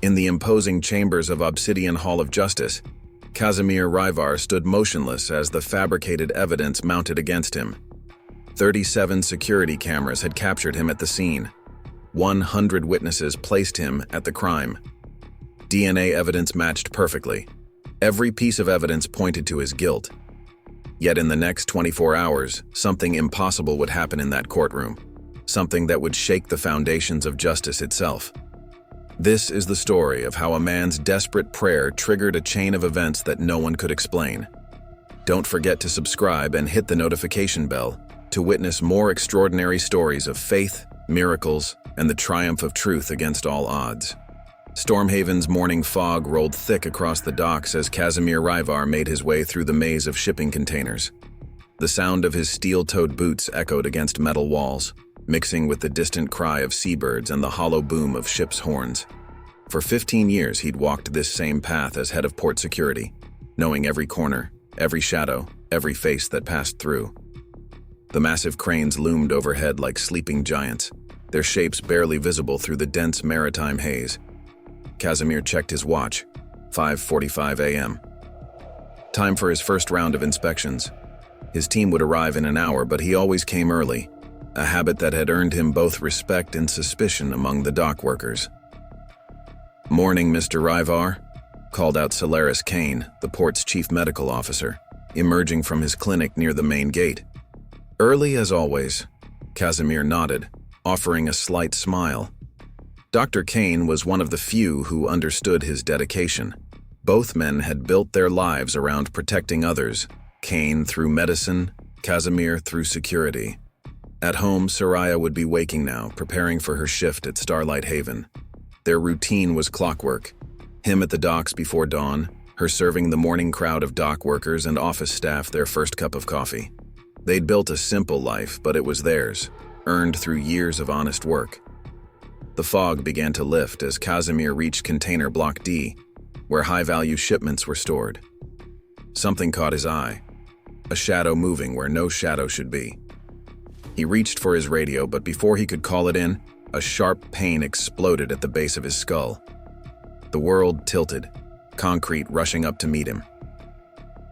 In the imposing chambers of Obsidian Hall of Justice, Kazimir Ryvarr stood motionless as the fabricated evidence mounted against him. 37 security cameras had captured him at the scene. 100 witnesses placed him at the crime. DNA evidence matched perfectly. Every piece of evidence pointed to his guilt. Yet in the next 24 hours, something impossible would happen in that courtroom. Something that would shake the foundations of justice itself. This is the story of how a man's desperate prayer triggered a chain of events that no one could explain. Don't forget to subscribe and hit the notification bell to witness more extraordinary stories of faith, miracles, and the triumph of truth against all odds. Stormhaven's morning fog rolled thick across the docks as Kazimir Ryvarr made his way through the maze of shipping containers. The sound of his steel-toed boots echoed against metal walls, mixing with the distant cry of seabirds and the hollow boom of ships' horns. For 15 years he'd walked this same path as head of port security, knowing every corner, every shadow, every face that passed through. The massive cranes loomed overhead like sleeping giants, their shapes barely visible through the dense maritime haze. Kazimir checked his watch, 5:45 a.m. Time for his first round of inspections. His team would arrive in an hour, but he always came early, a habit that had earned him both respect and suspicion among the dock workers. "Morning, Mr. Ryvarr," called out Solaris Kane, the port's chief medical officer, emerging from his clinic near the main gate. "Early as always," Kazimir nodded, offering a slight smile. Dr. Kane was one of the few who understood his dedication. Both men had built their lives around protecting others, Kane through medicine, Kazimir through security. At home, Soraya would be waking now, preparing for her shift at Starlight Haven. Their routine was clockwork. Him at the docks before dawn, her serving the morning crowd of dock workers and office staff their first cup of coffee. They'd built a simple life, but it was theirs, earned through years of honest work. The fog began to lift as Kazimir reached Container Block D, where high-value shipments were stored. Something caught his eye, a shadow moving where no shadow should be. He reached for his radio, but before he could call it in, a sharp pain exploded at the base of his skull. The world tilted, concrete rushing up to meet him.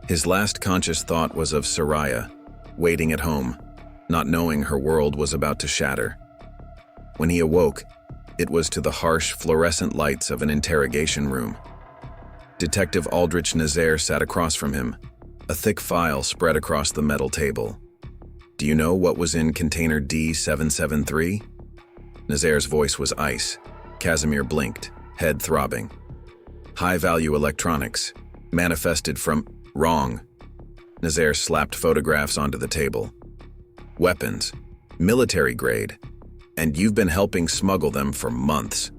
His last conscious thought was of Soraya, waiting at home, not knowing her world was about to shatter. When he awoke, it was to the harsh, fluorescent lights of an interrogation room. Detective Aldrich Nazaire sat across from him, a thick file spread across the metal table. "Do you know what was in container D773? Nazaire's voice was ice. Kazimir blinked, head throbbing. "High-value electronics, manifested from wrong." Nazaire slapped photographs onto the table. "Weapons, military grade, and you've been helping smuggle them for months."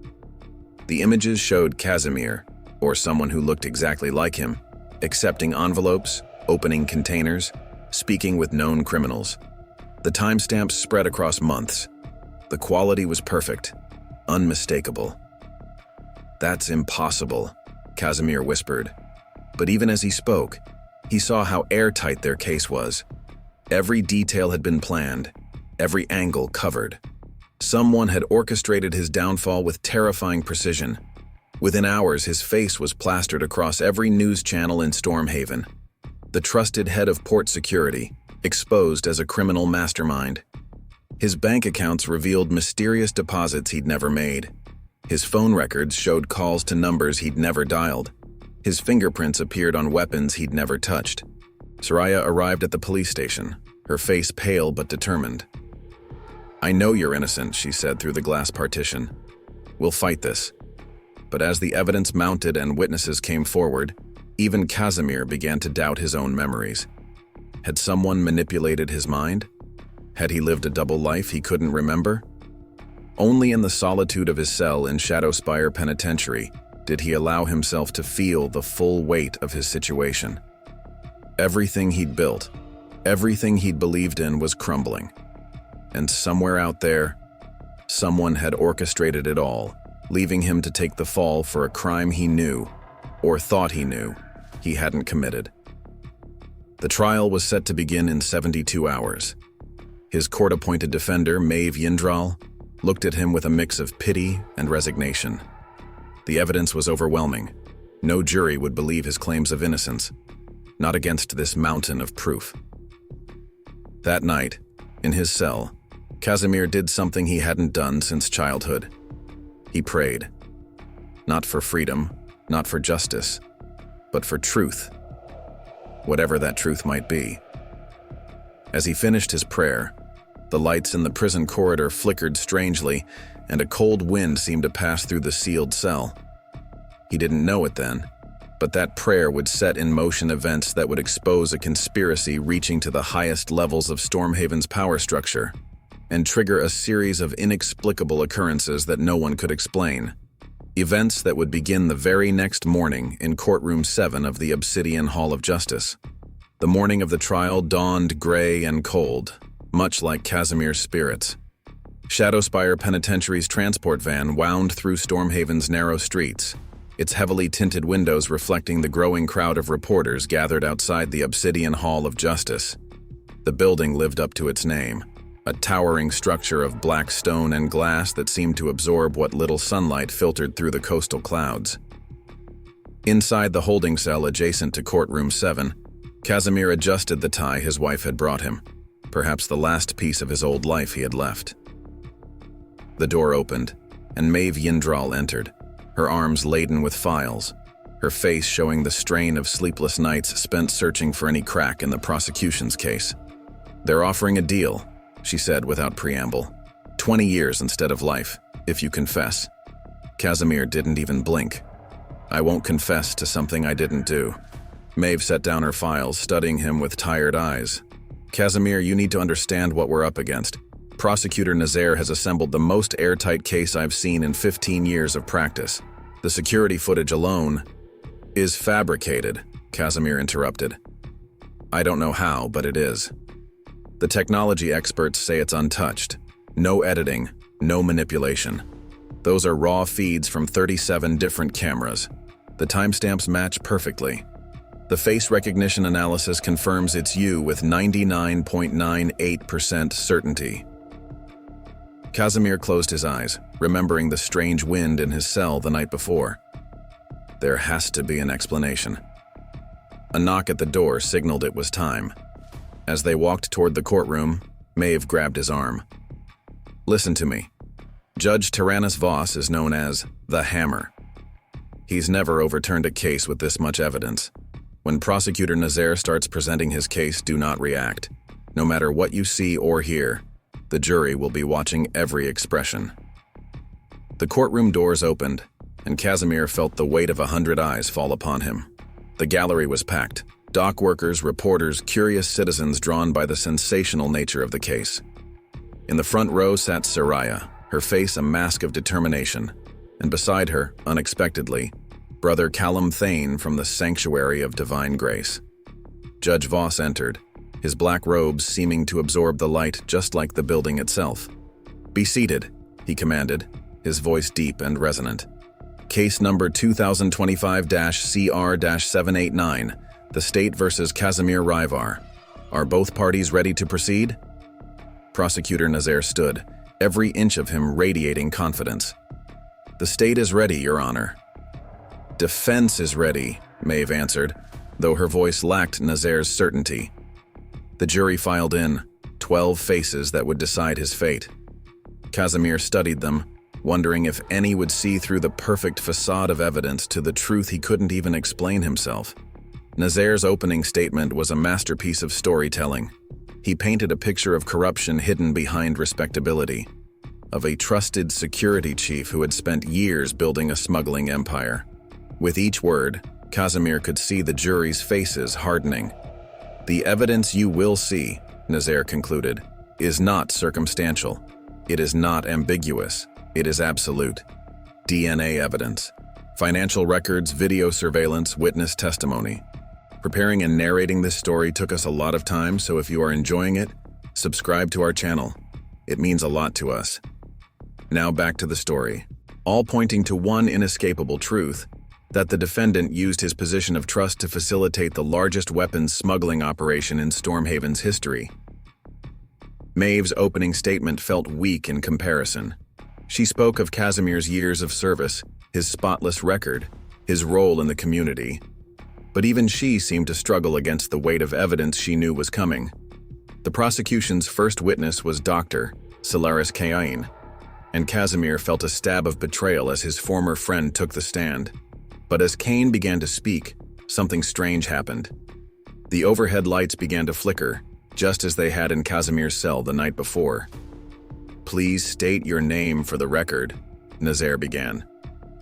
The images showed Kazimir, or someone who looked exactly like him, accepting envelopes, opening containers, speaking with known criminals. The timestamps spread across months. The quality was perfect, unmistakable. "That's impossible," Kazimir whispered. But even as he spoke, he saw how airtight their case was. Every detail had been planned, every angle covered. Someone had orchestrated his downfall with terrifying precision. Within hours, his face was plastered across every news channel in Stormhaven. The trusted head of port security, exposed as a criminal mastermind. His bank accounts revealed mysterious deposits he'd never made. His phone records showed calls to numbers he'd never dialed. His fingerprints appeared on weapons he'd never touched. Soraya arrived at the police station, her face pale but determined. "I know you're innocent," she said through the glass partition. "We'll fight this." But as the evidence mounted and witnesses came forward, even Kazimir began to doubt his own memories. Had someone manipulated his mind? Had he lived a double life he couldn't remember? Only in the solitude of his cell in Shadowspire Penitentiary did he allow himself to feel the full weight of his situation. Everything he'd built, everything he'd believed in was crumbling. And somewhere out there, someone had orchestrated it all, leaving him to take the fall for a crime he knew, or thought he knew, he hadn't committed. The trial was set to begin in 72 hours. His court-appointed defender, Maeve Yindral, looked at him with a mix of pity and resignation. The evidence was overwhelming. No jury would believe his claims of innocence, not against this mountain of proof. That night, in his cell, Kazimir did something he hadn't done since childhood. He prayed. Not for freedom, not for justice, but for truth. Whatever that truth might be. As he finished his prayer, the lights in the prison corridor flickered strangely, and a cold wind seemed to pass through the sealed cell. He didn't know it then, but that prayer would set in motion events that would expose a conspiracy reaching to the highest levels of Stormhaven's power structure, and trigger a series of inexplicable occurrences that no one could explain. Events that would begin the very next morning in courtroom 7 of the Obsidian Hall of Justice. The morning of the trial dawned gray and cold, much like Kazimir's spirits. Shadowspire Penitentiary's transport van wound through Stormhaven's narrow streets, its heavily tinted windows reflecting the growing crowd of reporters gathered outside the Obsidian Hall of Justice. The building lived up to its name, a towering structure of black stone and glass that seemed to absorb what little sunlight filtered through the coastal clouds. Inside the holding cell adjacent to courtroom 7, Kazimir adjusted the tie his wife had brought him, perhaps the last piece of his old life he had left. The door opened, and Maeve Yindral entered, her arms laden with files, her face showing the strain of sleepless nights spent searching for any crack in the prosecution's case. "They're offering a deal," she said without preamble. 20 years instead of life, if you confess." Kazimir didn't even blink. "I won't confess to something I didn't do." Maeve set down her files, studying him with tired eyes. "Kazimir, you need to understand what we're up against. Prosecutor Nazaire has assembled the most airtight case I've seen in 15 years of practice. The security footage alone is fabricated," Kazimir interrupted. "I don't know how, but it is. The technology experts say it's untouched. No editing, no manipulation. Those are raw feeds from 37 different cameras. The timestamps match perfectly. The face recognition analysis confirms it's you with 99.98% certainty." Kazimir closed his eyes, remembering the strange wind in his cell the night before. There has to be an explanation. A knock at the door signaled it was time. As they walked toward the courtroom, Maeve grabbed his arm. "Listen to me. Judge Tyrannus Voss is known as the Hammer. He's never overturned a case with this much evidence. When Prosecutor Nazaire starts presenting his case, do not react. No matter what you see or hear, the jury will be watching every expression." The courtroom doors opened, and Kazimir felt the weight of 100 eyes fall upon him. The gallery was packed. Dock workers, reporters, curious citizens drawn by the sensational nature of the case. In the front row sat Soraya, her face a mask of determination, and beside her, unexpectedly, Brother Callum Thane from the Sanctuary of Divine Grace. Judge Voss entered, his black robes seeming to absorb the light just like the building itself. "Be seated," he commanded, his voice deep and resonant. "Case number 2025-CR-789, the State versus Kazimir Ryvarr. Are both parties ready to proceed?" Prosecutor Nazaire stood, every inch of him radiating confidence. "The State is ready, Your Honor." "Defense is ready," Maeve answered, though her voice lacked Nazaire's certainty. The jury filed in, 12 faces that would decide his fate. Kazimir studied them, wondering if any would see through the perfect facade of evidence to the truth he couldn't even explain himself. Nazaire's opening statement was a masterpiece of storytelling. He painted a picture of corruption hidden behind respectability, of a trusted security chief who had spent years building a smuggling empire. With each word, Kazimir could see the jury's faces hardening. "The evidence you will see," Nazaire concluded, "is not circumstantial. It is not ambiguous. It is absolute. DNA evidence, financial records, video surveillance, witness testimony. Preparing and narrating this story took us a lot of time, so if you are enjoying it, subscribe to our channel. It means a lot to us." Now back to the story, all pointing to one inescapable truth, that the defendant used his position of trust to facilitate the largest weapons smuggling operation in Stormhaven's history. Maeve's opening statement felt weak in comparison. She spoke of Kazimir's years of service, his spotless record, his role in the community. But even she seemed to struggle against the weight of evidence she knew was coming. The prosecution's first witness was Dr. Solaris Cain, and Kazimir felt a stab of betrayal as his former friend took the stand. But as Cain began to speak, something strange happened. The overhead lights began to flicker, just as they had in Kazimir's cell the night before. "Please state your name for the record," Nazaire began.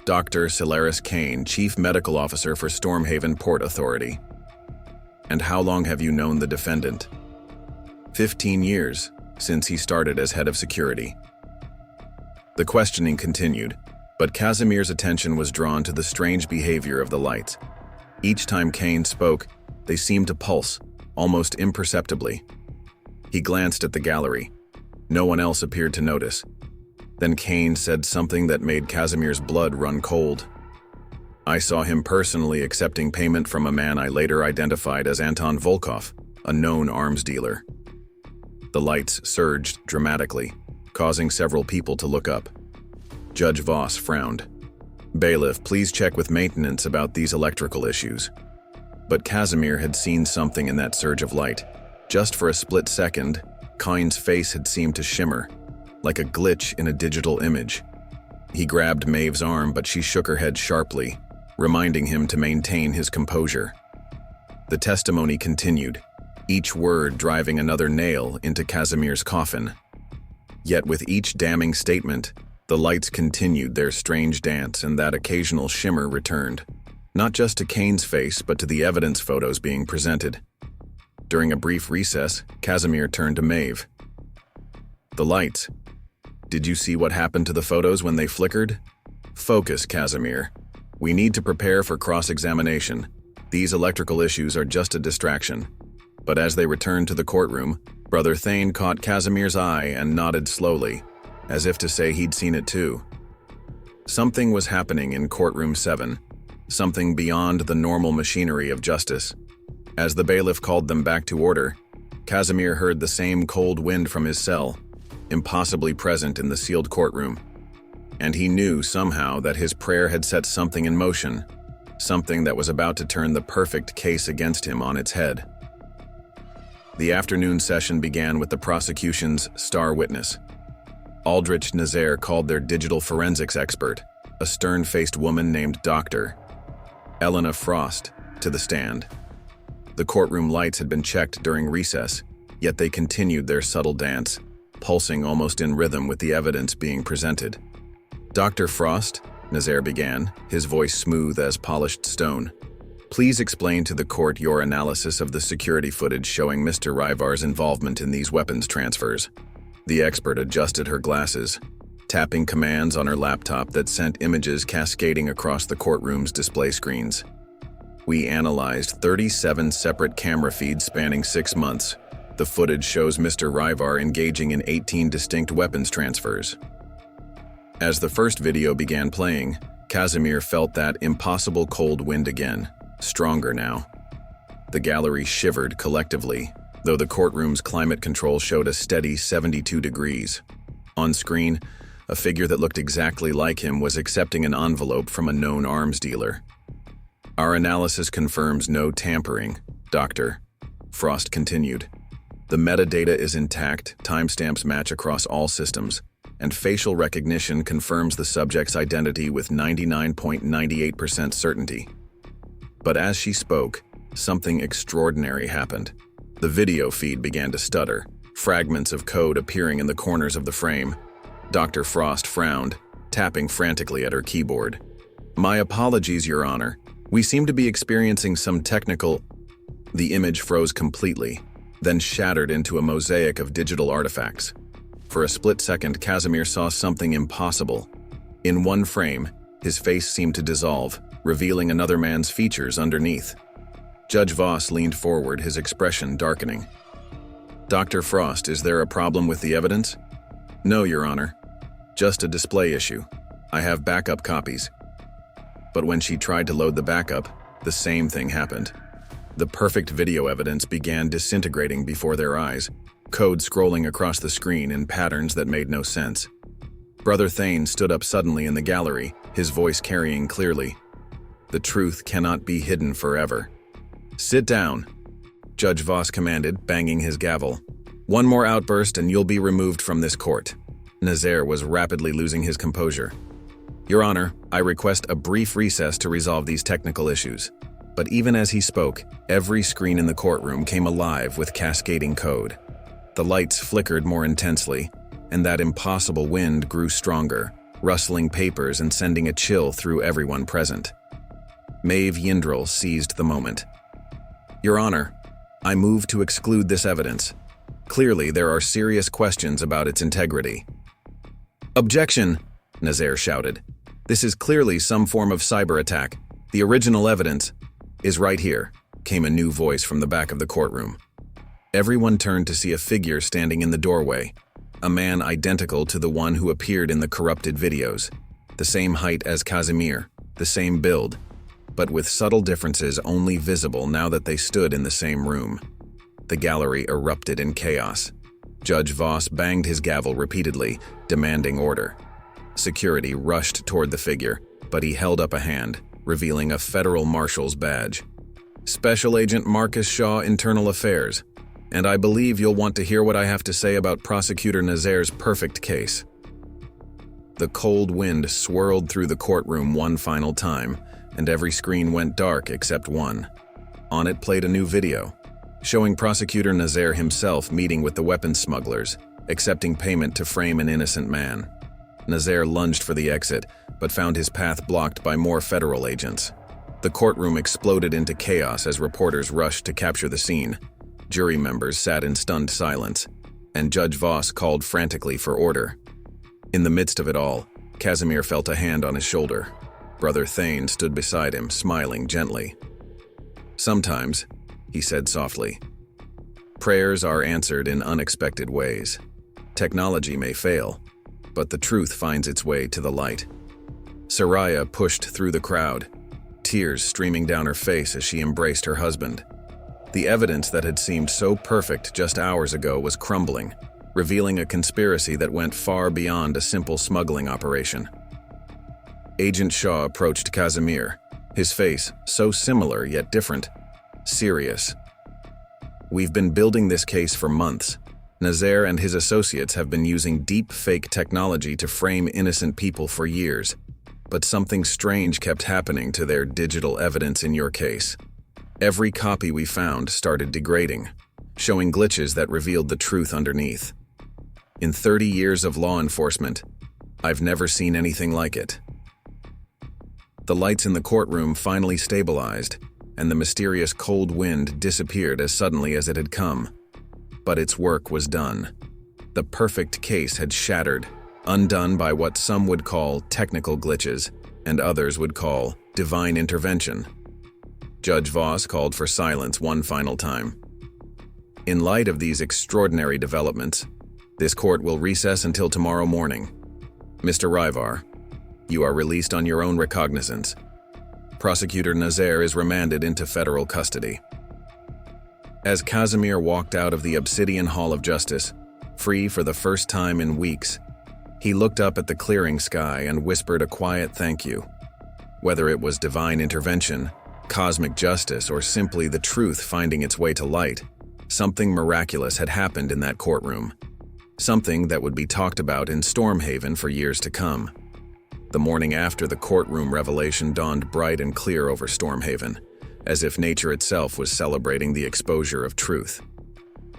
"Dr. Solaris Cain, Chief Medical Officer for Stormhaven Port Authority." "And how long have you known the defendant?" 15 years, since he started as head of security." The questioning continued, but Kazimir's attention was drawn to the strange behavior of the lights. Each time Cain spoke, they seemed to pulse, almost imperceptibly. He glanced at the gallery. No one else appeared to notice. Then Cain said something that made Kazimir's blood run cold. "I saw him personally accepting payment from a man I later identified as Anton Volkov, a known arms dealer." The lights surged dramatically, causing several people to look up. Judge Voss frowned. "Bailiff, please check with maintenance about these electrical issues." But Kazimir had seen something in that surge of light. Just for a split second, Cain's face had seemed to shimmer, like a glitch in a digital image. He grabbed Maeve's arm, but she shook her head sharply, reminding him to maintain his composure. The testimony continued, each word driving another nail into Kazimir's coffin. Yet with each damning statement, the lights continued their strange dance, and that occasional shimmer returned, not just to Cain's face but to the evidence photos being presented. During a brief recess, Kazimir turned to Maeve. "The lights. Did you see what happened to the photos when they flickered?" "Focus, Kazimir. We need to prepare for cross-examination. These electrical issues are just a distraction." But as they returned to the courtroom, Brother Thane caught Kazimir's eye and nodded slowly, as if to say he'd seen it too. Something was happening in courtroom 7, something beyond the normal machinery of justice. As the bailiff called them back to order, Kazimir heard the same cold wind from his cell, impossibly present in the sealed courtroom. And he knew somehow that his prayer had set something in motion, something that was about to turn the perfect case against him on its head. The afternoon session began with the prosecution's star witness. Aldrich Nazaire called their digital forensics expert, a stern-faced woman named Dr. Elena Frost, to the stand. The courtroom lights had been checked during recess, yet they continued their subtle dance, pulsing almost in rhythm with the evidence being presented. "Dr. Frost," Nazaire began, his voice smooth as polished stone, "please explain to the court your analysis of the security footage showing Mr. Ryvar's involvement in these weapons transfers." The expert adjusted her glasses, tapping commands on her laptop that sent images cascading across the courtroom's display screens. "We analyzed 37 separate camera feeds spanning 6 months. The footage shows Mr. Ryvarr engaging in 18 distinct weapons transfers." As the first video began playing, Kazimir felt that impossible cold wind again, stronger now. The gallery shivered collectively, though the courtroom's climate control showed a steady 72 degrees. On screen, a figure that looked exactly like him was accepting an envelope from a known arms dealer. "Our analysis confirms no tampering, Doctor," Frost continued. "The metadata is intact, timestamps match across all systems, and facial recognition confirms the subject's identity with 99.98% certainty." But as she spoke, something extraordinary happened. The video feed began to stutter, fragments of code appearing in the corners of the frame. Dr. Frost frowned, tapping frantically at her keyboard. "My apologies, Your Honor. We seem to be experiencing some technical—" The image froze completely, then shattered into a mosaic of digital artifacts. For a split second, Kazimir saw something impossible. In one frame, his face seemed to dissolve, revealing another man's features underneath. Judge Voss leaned forward, his expression darkening. "Dr. Frost, is there a problem with the evidence?" "No, Your Honor. Just a display issue. I have backup copies." But when she tried to load the backup, the same thing happened. The perfect video evidence began disintegrating before their eyes, code scrolling across the screen in patterns that made no sense. Brother Thane stood up suddenly in the gallery, his voice carrying clearly. The truth cannot be hidden forever. Sit down, Judge Voss commanded, banging his gavel. One more outburst and you'll be removed from this court. Nazaire was rapidly losing his composure. Your Honor, I request a brief recess to resolve these technical issues. But even as he spoke, every screen in the courtroom came alive with cascading code. The lights flickered more intensely, and that impossible wind grew stronger, rustling papers and sending a chill through everyone present. Maeve Yindril seized the moment. Your Honor, I move to exclude this evidence. Clearly, there are serious questions about its integrity. Objection, Nazaire shouted. This is clearly some form of cyber attack. The original evidence is right here, came a new voice from the back of the courtroom. Everyone turned to see a figure standing in the doorway, a man identical to the one who appeared in the corrupted videos, the same height as Kazimir, the same build, but with subtle differences only visible now that they stood in the same room. The gallery erupted in chaos. Judge Voss banged his gavel repeatedly, demanding order. Security rushed toward the figure, but he held up a hand, revealing a federal marshal's badge. Special Agent Marcus Shaw, Internal Affairs. And I believe you'll want to hear what I have to say about Prosecutor Nazaire's perfect case. The cold wind swirled through the courtroom one final time, and every screen went dark except one. On it played a new video, showing Prosecutor Nazaire himself meeting with the weapons smugglers, accepting payment to frame an innocent man. Nazaire lunged for the exit, but found his path blocked by more federal agents. The courtroom exploded into chaos as reporters rushed to capture the scene. Jury members sat in stunned silence, and Judge Voss called frantically for order. In the midst of it all, Kazimir felt a hand on his shoulder. Brother Thane stood beside him, smiling gently. Sometimes, he said softly, prayers are answered in unexpected ways. Technology may fail, but the truth finds its way to the light. Soraya pushed through the crowd, tears streaming down her face as she embraced her husband. The evidence that had seemed so perfect just hours ago was crumbling, revealing a conspiracy that went far beyond a simple smuggling operation. Agent Shaw approached Kazimir, his face so similar yet different, serious. We've been building this case for months. Nazaire and his associates have been using deep fake technology to frame innocent people for years, but something strange kept happening to their digital evidence in your case. Every copy we found started degrading, showing glitches that revealed the truth underneath. In 30 years of law enforcement, I've never seen anything like it. The lights in the courtroom finally stabilized, and the mysterious cold wind disappeared as suddenly as it had come. But its work was done. The perfect case had shattered, undone by what some would call technical glitches, and others would call divine intervention. Judge Voss called for silence one final time. In light of these extraordinary developments, this court will recess until tomorrow morning. Mr. Ryvarr, you are released on your own recognizance. Prosecutor Nazaire is remanded into federal custody. As Kazimir walked out of the Obsidian Hall of Justice, free for the first time in weeks, he looked up at the clearing sky and whispered a quiet thank you. Whether it was divine intervention, cosmic justice, or simply the truth finding its way to light, something miraculous had happened in that courtroom. Something that would be talked about in Stormhaven for years to come. The morning after the courtroom revelation dawned bright and clear over Stormhaven, as if nature itself was celebrating the exposure of truth.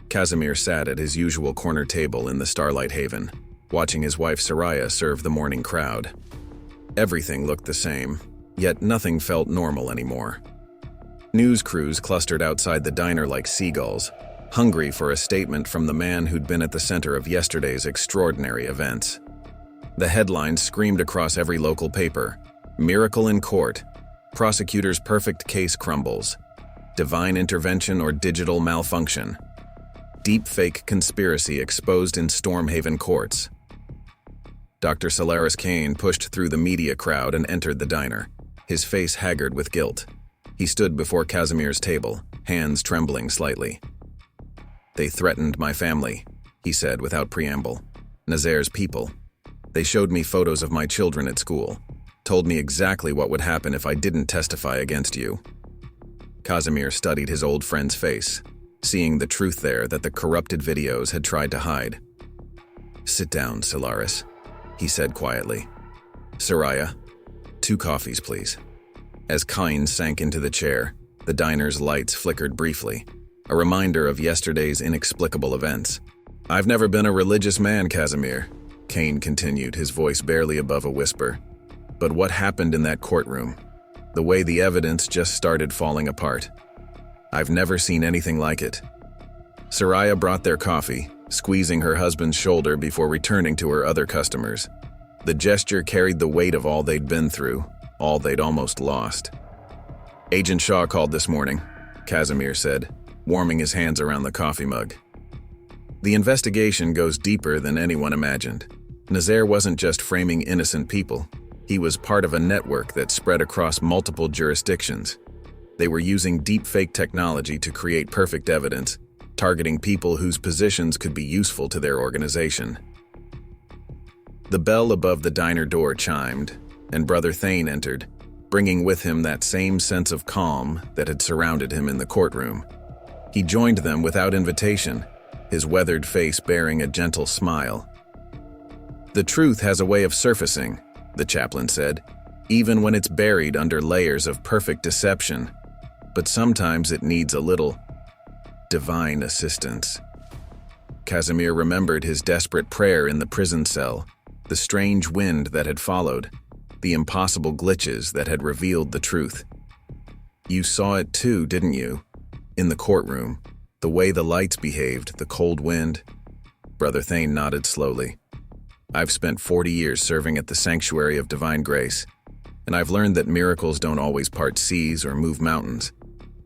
Kazimir sat at his usual corner table in the Starlight Haven, watching his wife Soraya serve the morning crowd. Everything looked the same, yet nothing felt normal anymore. News crews clustered outside the diner like seagulls, hungry for a statement from the man who'd been at the center of yesterday's extraordinary events. The headlines screamed across every local paper: "Miracle in Court," "Prosecutor's Perfect Case Crumbles," "Divine Intervention or Digital Malfunction," "Deepfake Conspiracy Exposed in Stormhaven Courts." Dr. Solaris Kane pushed through the media crowd and entered the diner, his face haggard with guilt. He stood before Kazimir's table, hands trembling slightly. "They threatened my family," he said without preamble. "Nazaire's people. They showed me photos of my children at school, told me exactly what would happen if I didn't testify against you. Kazimir studied his old friend's face, seeing the truth there that the corrupted videos had tried to hide. "Sit down, Solaris," he said quietly. "Soraya, 2 coffees, please." As Kynes sank into the chair, the diner's lights flickered briefly, a reminder of yesterday's inexplicable events. "I've never been a religious man, Kazimir," Kane continued, his voice barely above a whisper. "But what happened in that courtroom? The way the evidence just started falling apart. I've never seen anything like it." Soraya brought their coffee, squeezing her husband's shoulder before returning to her other customers. The gesture carried the weight of all they'd been through, all they'd almost lost. "Agent Shaw called this morning," Kazimir said, warming his hands around the coffee mug. "The investigation goes deeper than anyone imagined. Nazaire wasn't just framing innocent people. He was part of a network that spread across multiple jurisdictions. They were using deepfake technology to create perfect evidence, targeting people whose positions could be useful to their organization." The bell above the diner door chimed, and Brother Thane entered, bringing with him that same sense of calm that had surrounded him in the courtroom. He joined them without invitation, his weathered face bearing a gentle smile. "The truth has a way of surfacing," the chaplain said, "even when it's buried under layers of perfect deception. But sometimes it needs a little divine assistance." Kazimir remembered his desperate prayer in the prison cell, the strange wind that had followed, the impossible glitches that had revealed the truth. "You saw it too, didn't you? In the courtroom, the way the lights behaved, the cold wind." Brother Thane nodded slowly. "I've spent 40 years serving at the Sanctuary of Divine Grace, and I've learned that miracles don't always part seas or move mountains.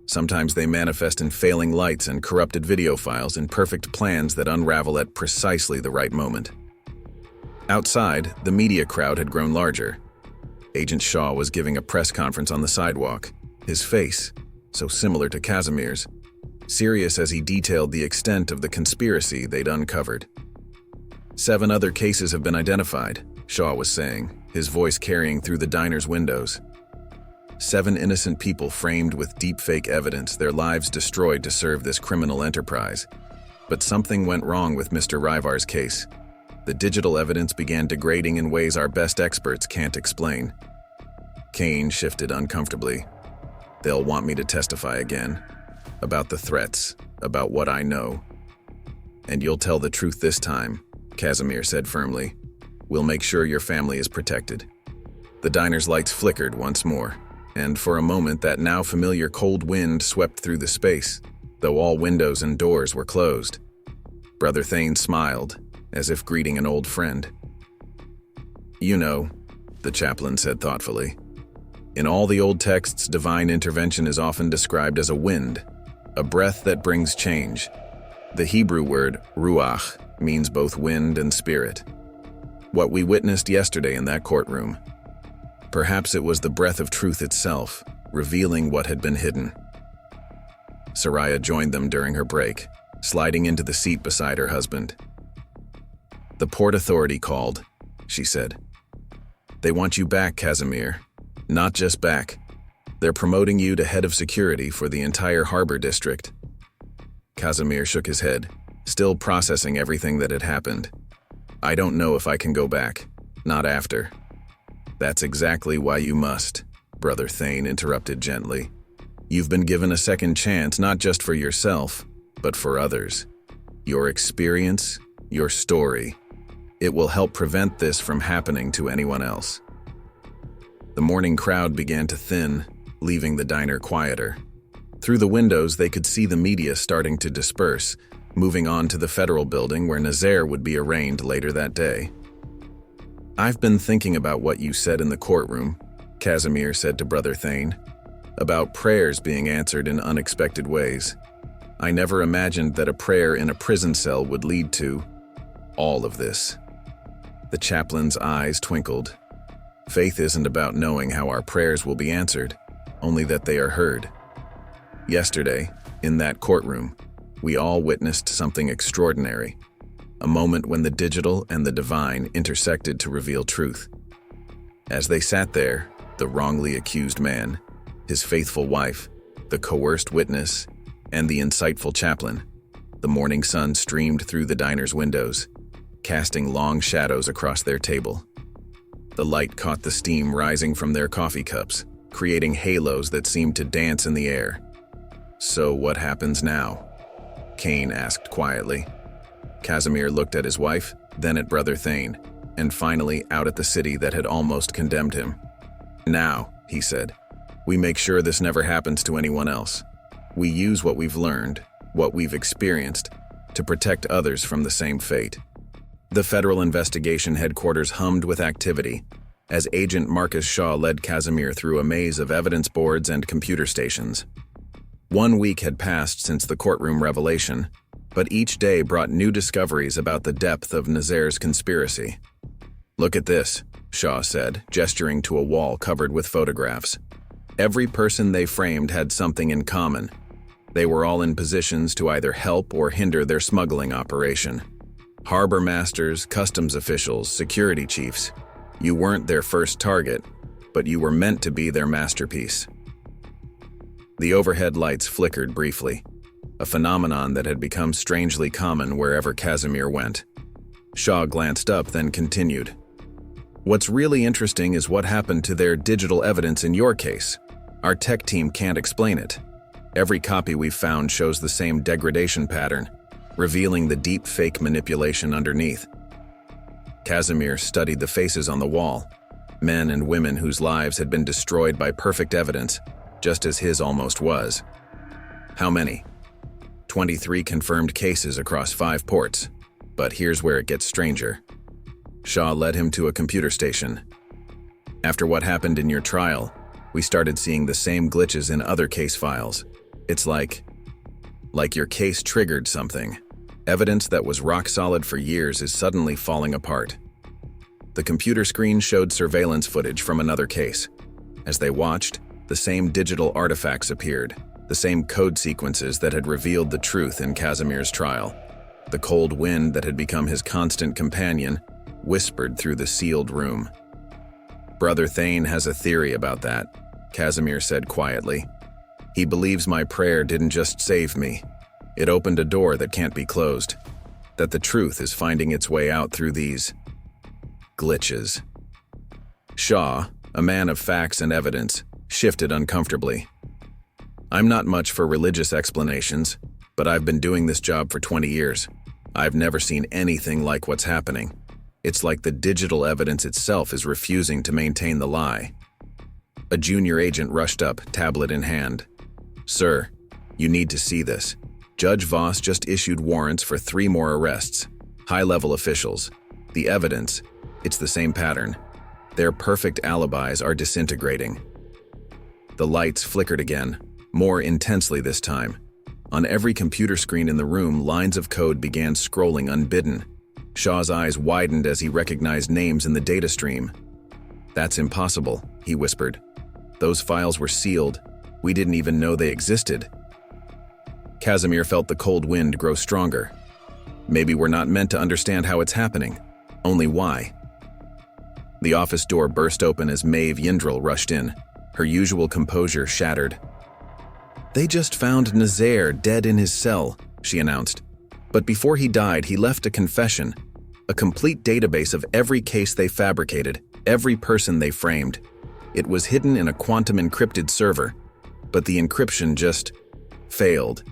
Sometimes they manifest in failing lights and corrupted video files and perfect plans that unravel at precisely the right moment." Outside, the media crowd had grown larger. Agent Shaw was giving a press conference on the sidewalk, his face, so similar to Kazimir's, serious as he detailed the extent of the conspiracy they'd uncovered. 7 other cases have been identified, Shaw was saying, his voice carrying through the diner's windows. 7 innocent people framed with deepfake evidence, their lives destroyed to serve this criminal enterprise. But something went wrong with Mr. Ryvar's case. The digital evidence began degrading in ways our best experts can't explain. Kane shifted uncomfortably. "They'll want me to testify again. About the threats, about what I know. And you'll tell the truth this time," Kazimir said firmly. "We'll make sure your family is protected." The diner's lights flickered once more, and for a moment that now familiar cold wind swept through the space, though all windows and doors were closed. Brother Thane smiled, as if greeting an old friend. "You know," the chaplain said thoughtfully, "in all the old texts, divine intervention is often described as a wind, a breath that brings change. The Hebrew word ruach means both wind and spirit. What we witnessed yesterday in that courtroom, perhaps it was the breath of truth itself, revealing what had been hidden." Soraya joined them during her break, sliding into the seat beside her husband. "The Port Authority called," she said. "They want you back, Kazimir. Not just back. They're promoting you to head of security for the entire harbor district." Kazimir shook his head, still processing everything that had happened. "I don't know if I can go back. Not after." "That's exactly why you must," Brother Thane interrupted gently. "You've been given a second chance, not just for yourself, but for others. Your experience, your story. It will help prevent this from happening to anyone else." The morning crowd began to thin, leaving the diner quieter. Through the windows, they could see the media starting to disperse, moving on to the federal building where Nazaire would be arraigned later that day. "I've been thinking about what you said in the courtroom," Kazimir said to Brother Thane, "about prayers being answered in unexpected ways. I never imagined that a prayer in a prison cell would lead to all of this." The chaplain's eyes twinkled. "Faith isn't about knowing how our prayers will be answered, only that they are heard. Yesterday, in that courtroom, we all witnessed something extraordinary. a moment when the digital and the divine intersected to reveal truth. As they sat there, the wrongly accused man, his faithful wife, the coerced witness, and the insightful chaplain, the morning sun streamed through the diner's windows, casting long shadows across their table. The light caught the steam rising from their coffee cups, creating halos that seemed to dance in the air. "So what happens now?" Kane asked quietly. Kazimir looked at his wife, then at Brother Thane, and finally out at the city that had almost condemned him. "Now," he said, "we make sure this never happens to anyone else. We use what we've learned, what we've experienced, to protect others from the same fate." The Federal Investigation Headquarters hummed with activity as Agent Marcus Shaw led Kazimir through a maze of evidence boards and computer stations. 1 week had passed since the courtroom revelation, but each day brought new discoveries about the depth of Nazar's conspiracy. "Look at this," Shaw said, gesturing to a wall covered with photographs. Every person they framed had something in common. They were all in positions to either help or hinder their smuggling operation. Harbor masters, customs officials, security chiefs. You weren't their first target, but you were meant to be their masterpiece. The overhead lights flickered briefly, a phenomenon that had become strangely common wherever Kazimir went. Shaw glanced up, then continued. "What's really interesting is what happened to their digital evidence in your case. Our tech team can't explain it. Every copy we've found shows the same degradation pattern, revealing the deep fake manipulation underneath." Kazimir studied the faces on the wall, men and women whose lives had been destroyed by perfect evidence, just as his almost was. "How many?" 23 confirmed cases across 5 ports. But here's where it gets stranger. Shaw led him to a computer station. "After what happened in your trial, we started seeing the same glitches in other case files. It's like your case triggered something. Evidence that was rock solid for years is suddenly falling apart." The computer screen showed surveillance footage from another case. As they watched, the same digital artifacts appeared, the same code sequences that had revealed the truth in Kazimir's trial. The cold wind that had become his constant companion whispered through the sealed room. "Brother Thane has a theory about that," Kazimir said quietly. "He believes my prayer didn't just save me. It opened a door that can't be closed, that the truth is finding its way out through these glitches." Shaw, a man of facts and evidence, shifted uncomfortably. "I'm not much for religious explanations, but I've been doing this job for 20 years. I've never seen anything like what's happening. It's like the digital evidence itself is refusing to maintain the lie." A junior agent rushed up, tablet in hand. "Sir, you need to see this. Judge Voss just issued warrants for 3 more arrests. High-level officials. The evidence, it's the same pattern. Their perfect alibis are disintegrating." The lights flickered again, more intensely this time. On every computer screen in the room, lines of code began scrolling unbidden. Shaw's eyes widened as he recognized names in the data stream. "That's impossible," he whispered. "Those files were sealed. We didn't even know they existed." Kazimir felt the cold wind grow stronger. Maybe we're not meant to understand how it's happening, only why. The office door burst open as Maeve Yindril rushed in, her usual composure shattered. "They just found Nazar dead in his cell," she announced. "But before he died, he left a confession, a complete database of every case they fabricated, every person they framed. It was hidden in a quantum encrypted server, but the encryption just failed.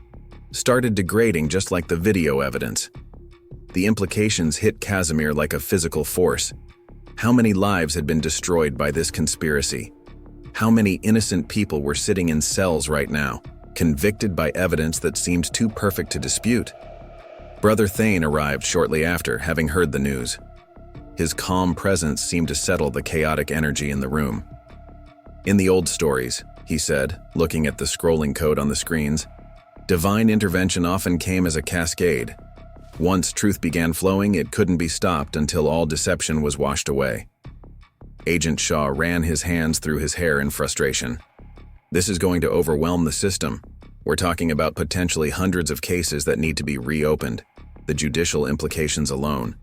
Started degrading just like the video evidence." The implications hit Kazimir like a physical force. How many lives had been destroyed by this conspiracy? How many innocent people were sitting in cells right now, convicted by evidence that seemed too perfect to dispute? Brother Thane arrived shortly after, having heard the news. His calm presence seemed to settle the chaotic energy in the room. "In the old stories," he said, looking at the scrolling code on the screens, "divine intervention often came as a cascade. Once truth began flowing, it couldn't be stopped until all deception was washed away." Agent Shaw ran his hands through his hair in frustration. "This is going to overwhelm the system. We're talking about potentially hundreds of cases that need to be reopened. the judicial implications alone.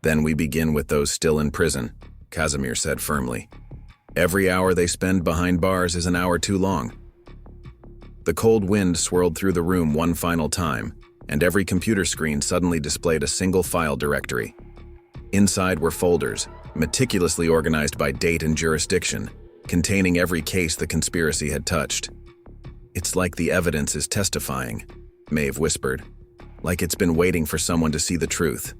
"Then we begin with those still in prison," Kazimir said firmly. "Every hour they spend behind bars is an hour too long." The cold wind swirled through the room one final time, and every computer screen suddenly displayed a single file directory. Inside were folders, meticulously organized by date and jurisdiction, containing every case the conspiracy had touched. "It's like the evidence is testifying," Maeve whispered, "like it's been waiting for someone to see the truth."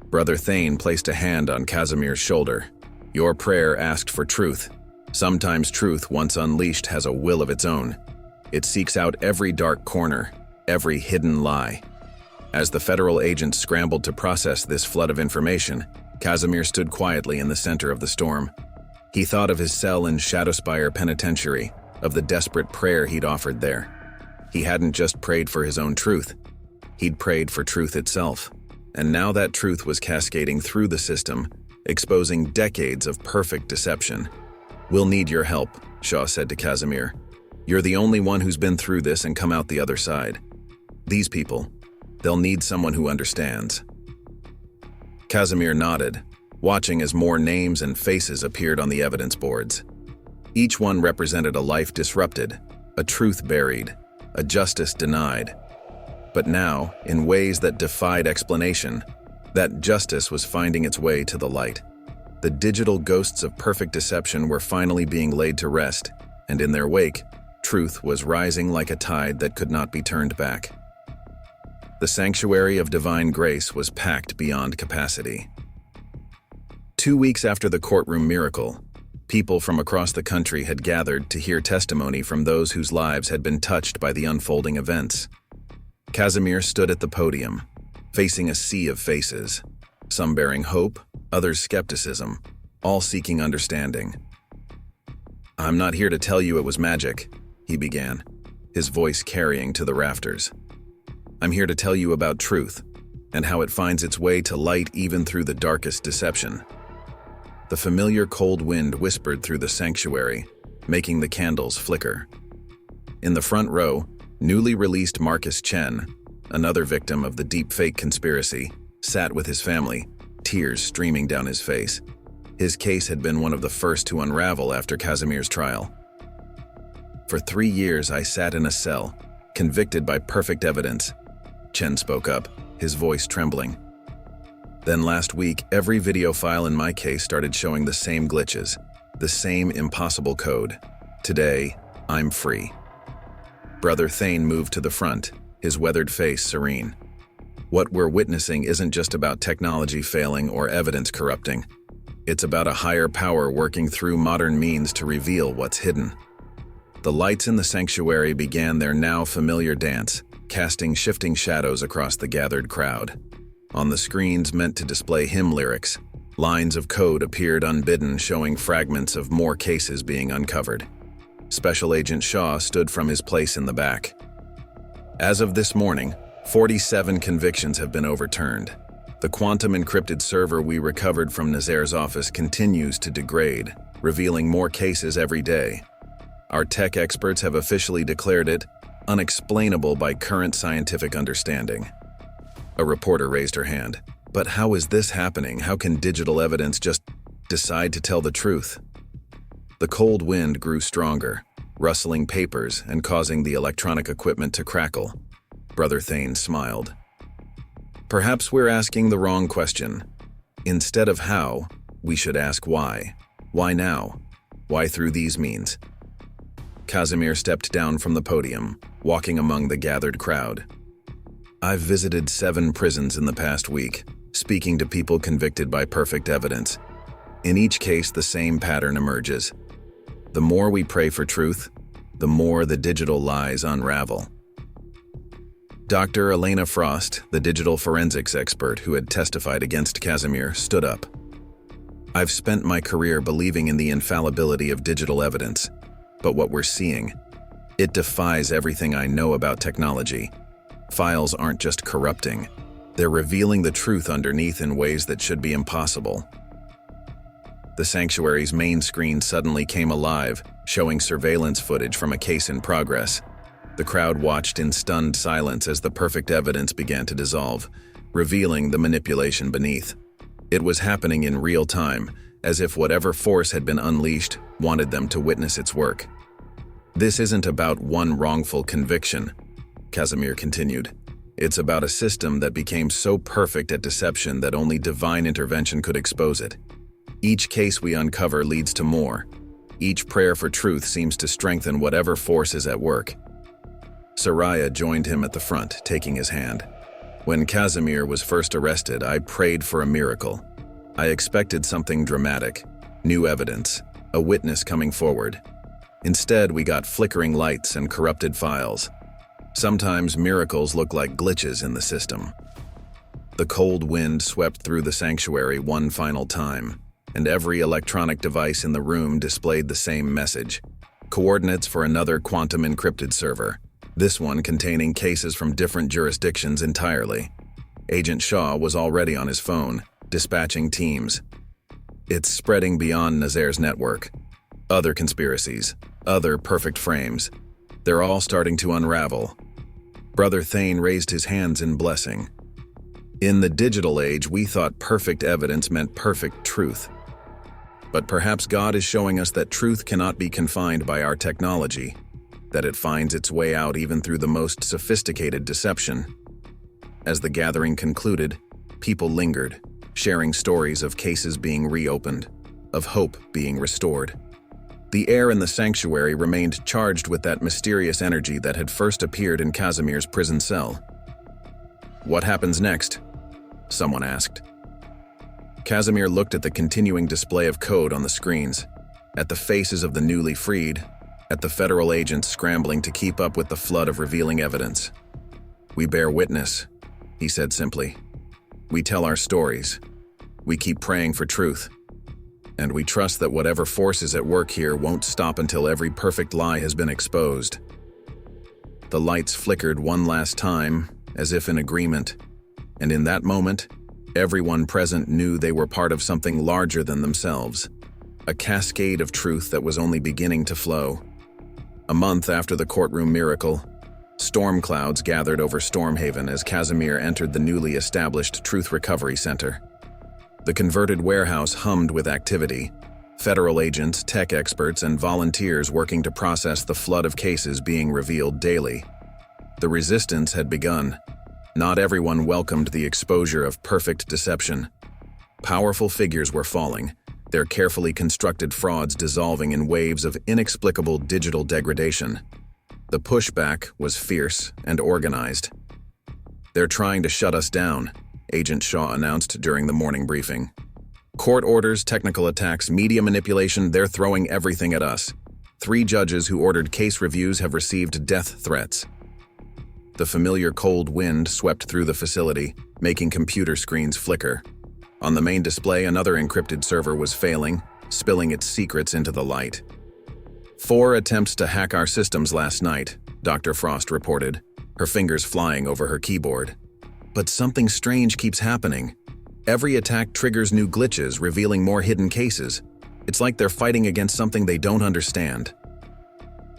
Brother Thane placed a hand on Kazimir's shoulder. "Your prayer asked for truth. Sometimes truth, once unleashed, has a will of its own. It seeks out every dark corner, every hidden lie." As the federal agents scrambled to process this flood of information, Kazimir stood quietly in the center of the storm. He thought of his cell in Shadowspire Penitentiary, of the desperate prayer he'd offered there. He hadn't just prayed for his own truth. He'd prayed for truth itself. And now that truth was cascading through the system, exposing decades of perfect deception. "We'll need your help," Shaw said to Kazimir. "You're the only one who's been through this and come out the other side. These people, they'll need someone who understands." Kazimir nodded, watching as more names and faces appeared on the evidence boards. Each one represented a life disrupted, a truth buried, a justice denied. But now, in ways that defied explanation, that justice was finding its way to the light. The digital ghosts of perfect deception were finally being laid to rest, and in their wake, truth was rising like a tide that could not be turned back. The sanctuary of divine grace was packed beyond capacity. 2 weeks after the courtroom miracle, people from across the country had gathered to hear testimony from those whose lives had been touched by the unfolding events. Kazimir stood at the podium, facing a sea of faces, some bearing hope, others skepticism, all seeking understanding. "I'm not here to tell you it was magic," he began, his voice carrying to the rafters. "I'm here to tell you about truth, and how it finds its way to light even through the darkest deception." The familiar cold wind whispered through the sanctuary, making the candles flicker. In the front row, newly released Marcus Chen, another victim of the deepfake conspiracy, sat with his family, tears streaming down his face. His case had been one of the first to unravel after Kazimir's trial. "For 3 years I sat in a cell, convicted by perfect evidence," Chen spoke up, his voice trembling. "Then last week, every video file in my case started showing the same glitches, the same impossible code. Today, I'm free." Brother Thane moved to the front, his weathered face serene. "What we're witnessing isn't just about technology failing or evidence corrupting. It's about a higher power working through modern means to reveal what's hidden." The lights in the sanctuary began their now familiar dance, casting shifting shadows across the gathered crowd. On the screens meant to display hymn lyrics, lines of code appeared unbidden, showing fragments of more cases being uncovered. Special Agent Shaw stood from his place in the back. "As of this morning, 47 convictions have been overturned. The quantum encrypted server we recovered from Nazar's office continues to degrade, revealing more cases every day. Our tech experts have officially declared it unexplainable by current scientific understanding." A reporter raised her hand. "But how is this happening? How can digital evidence just decide to tell the truth?" The cold wind grew stronger, rustling papers and causing the electronic equipment to crackle. Brother Thane smiled. "Perhaps we're asking the wrong question. Instead of how, we should ask why. Why now? Why through these means?" Kazimir stepped down from the podium, walking among the gathered crowd. "I've visited 7 prisons in the past week, speaking to people convicted by perfect evidence. In each case, the same pattern emerges. The more we pray for truth, the more the digital lies unravel." Dr. Elena Frost, the digital forensics expert who had testified against Kazimir, stood up. "I've spent my career believing in the infallibility of digital evidence, but what we're seeing, it defies everything I know about technology. Files aren't just corrupting, they're revealing the truth underneath in ways that should be impossible." The sanctuary's main screen suddenly came alive, showing surveillance footage from a case in progress. The crowd watched in stunned silence as the perfect evidence began to dissolve, revealing the manipulation beneath. It was happening in real time, as if whatever force had been unleashed wanted them to witness its work. "This isn't about one wrongful conviction," Kazimir continued. "It's about a system that became so perfect at deception that only divine intervention could expose it. Each case we uncover leads to more. Each prayer for truth seems to strengthen whatever force is at work." Soraya joined him at the front, taking his hand. "When Kazimir was first arrested, I prayed for a miracle. I expected something dramatic, new evidence, a witness coming forward. Instead, we got flickering lights and corrupted files. Sometimes miracles look like glitches in the system." The cold wind swept through the sanctuary one final time, and every electronic device in the room displayed the same message: coordinates for another quantum-encrypted server, this one containing cases from different jurisdictions entirely. Agent Shaw was already on his phone, dispatching teams. It's spreading beyond Nazar's network. Other conspiracies, other perfect frames. They're all starting to unravel. Brother Thane raised his hands in blessing. "In the digital age, we thought perfect evidence meant perfect truth. But perhaps God is showing us that truth cannot be confined by our technology, that it finds its way out even through the most sophisticated deception." As the gathering concluded, people lingered, sharing stories of cases being reopened, of hope being restored. The air in the sanctuary remained charged with that mysterious energy that had first appeared in Kazimir's prison cell. "What happens next?" someone asked. Kazimir looked at the continuing display of code on the screens, at the faces of the newly freed, at the federal agents scrambling to keep up with the flood of revealing evidence. "We bear witness," he said simply. "We tell our stories. We keep praying for truth. And we trust that whatever force is at work here won't stop until every perfect lie has been exposed." The lights flickered one last time, as if in agreement, and in that moment, everyone present knew they were part of something larger than themselves, a cascade of truth that was only beginning to flow. A month after the courtroom miracle, storm clouds gathered over Stormhaven as Kazimir entered the newly established Truth Recovery Center. The converted warehouse hummed with activity, federal agents, tech experts, and volunteers working to process the flood of cases being revealed daily. The resistance had begun. Not everyone welcomed the exposure of perfect deception. Powerful figures were falling, their carefully constructed frauds dissolving in waves of inexplicable digital degradation. The pushback was fierce and organized. "They're trying to shut us down," Agent Shaw announced during the morning briefing. "Court orders, technical attacks, media manipulation, they're throwing everything at us. 3 judges who ordered case reviews have received death threats." The familiar cold wind swept through the facility, making computer screens flicker. On the main display, another encrypted server was failing, spilling its secrets into the light. "4 attempts to hack our systems last night," Dr. Frost reported, her fingers flying over her keyboard. "But something strange keeps happening. Every attack triggers new glitches, revealing more hidden cases. It's like they're fighting against something they don't understand."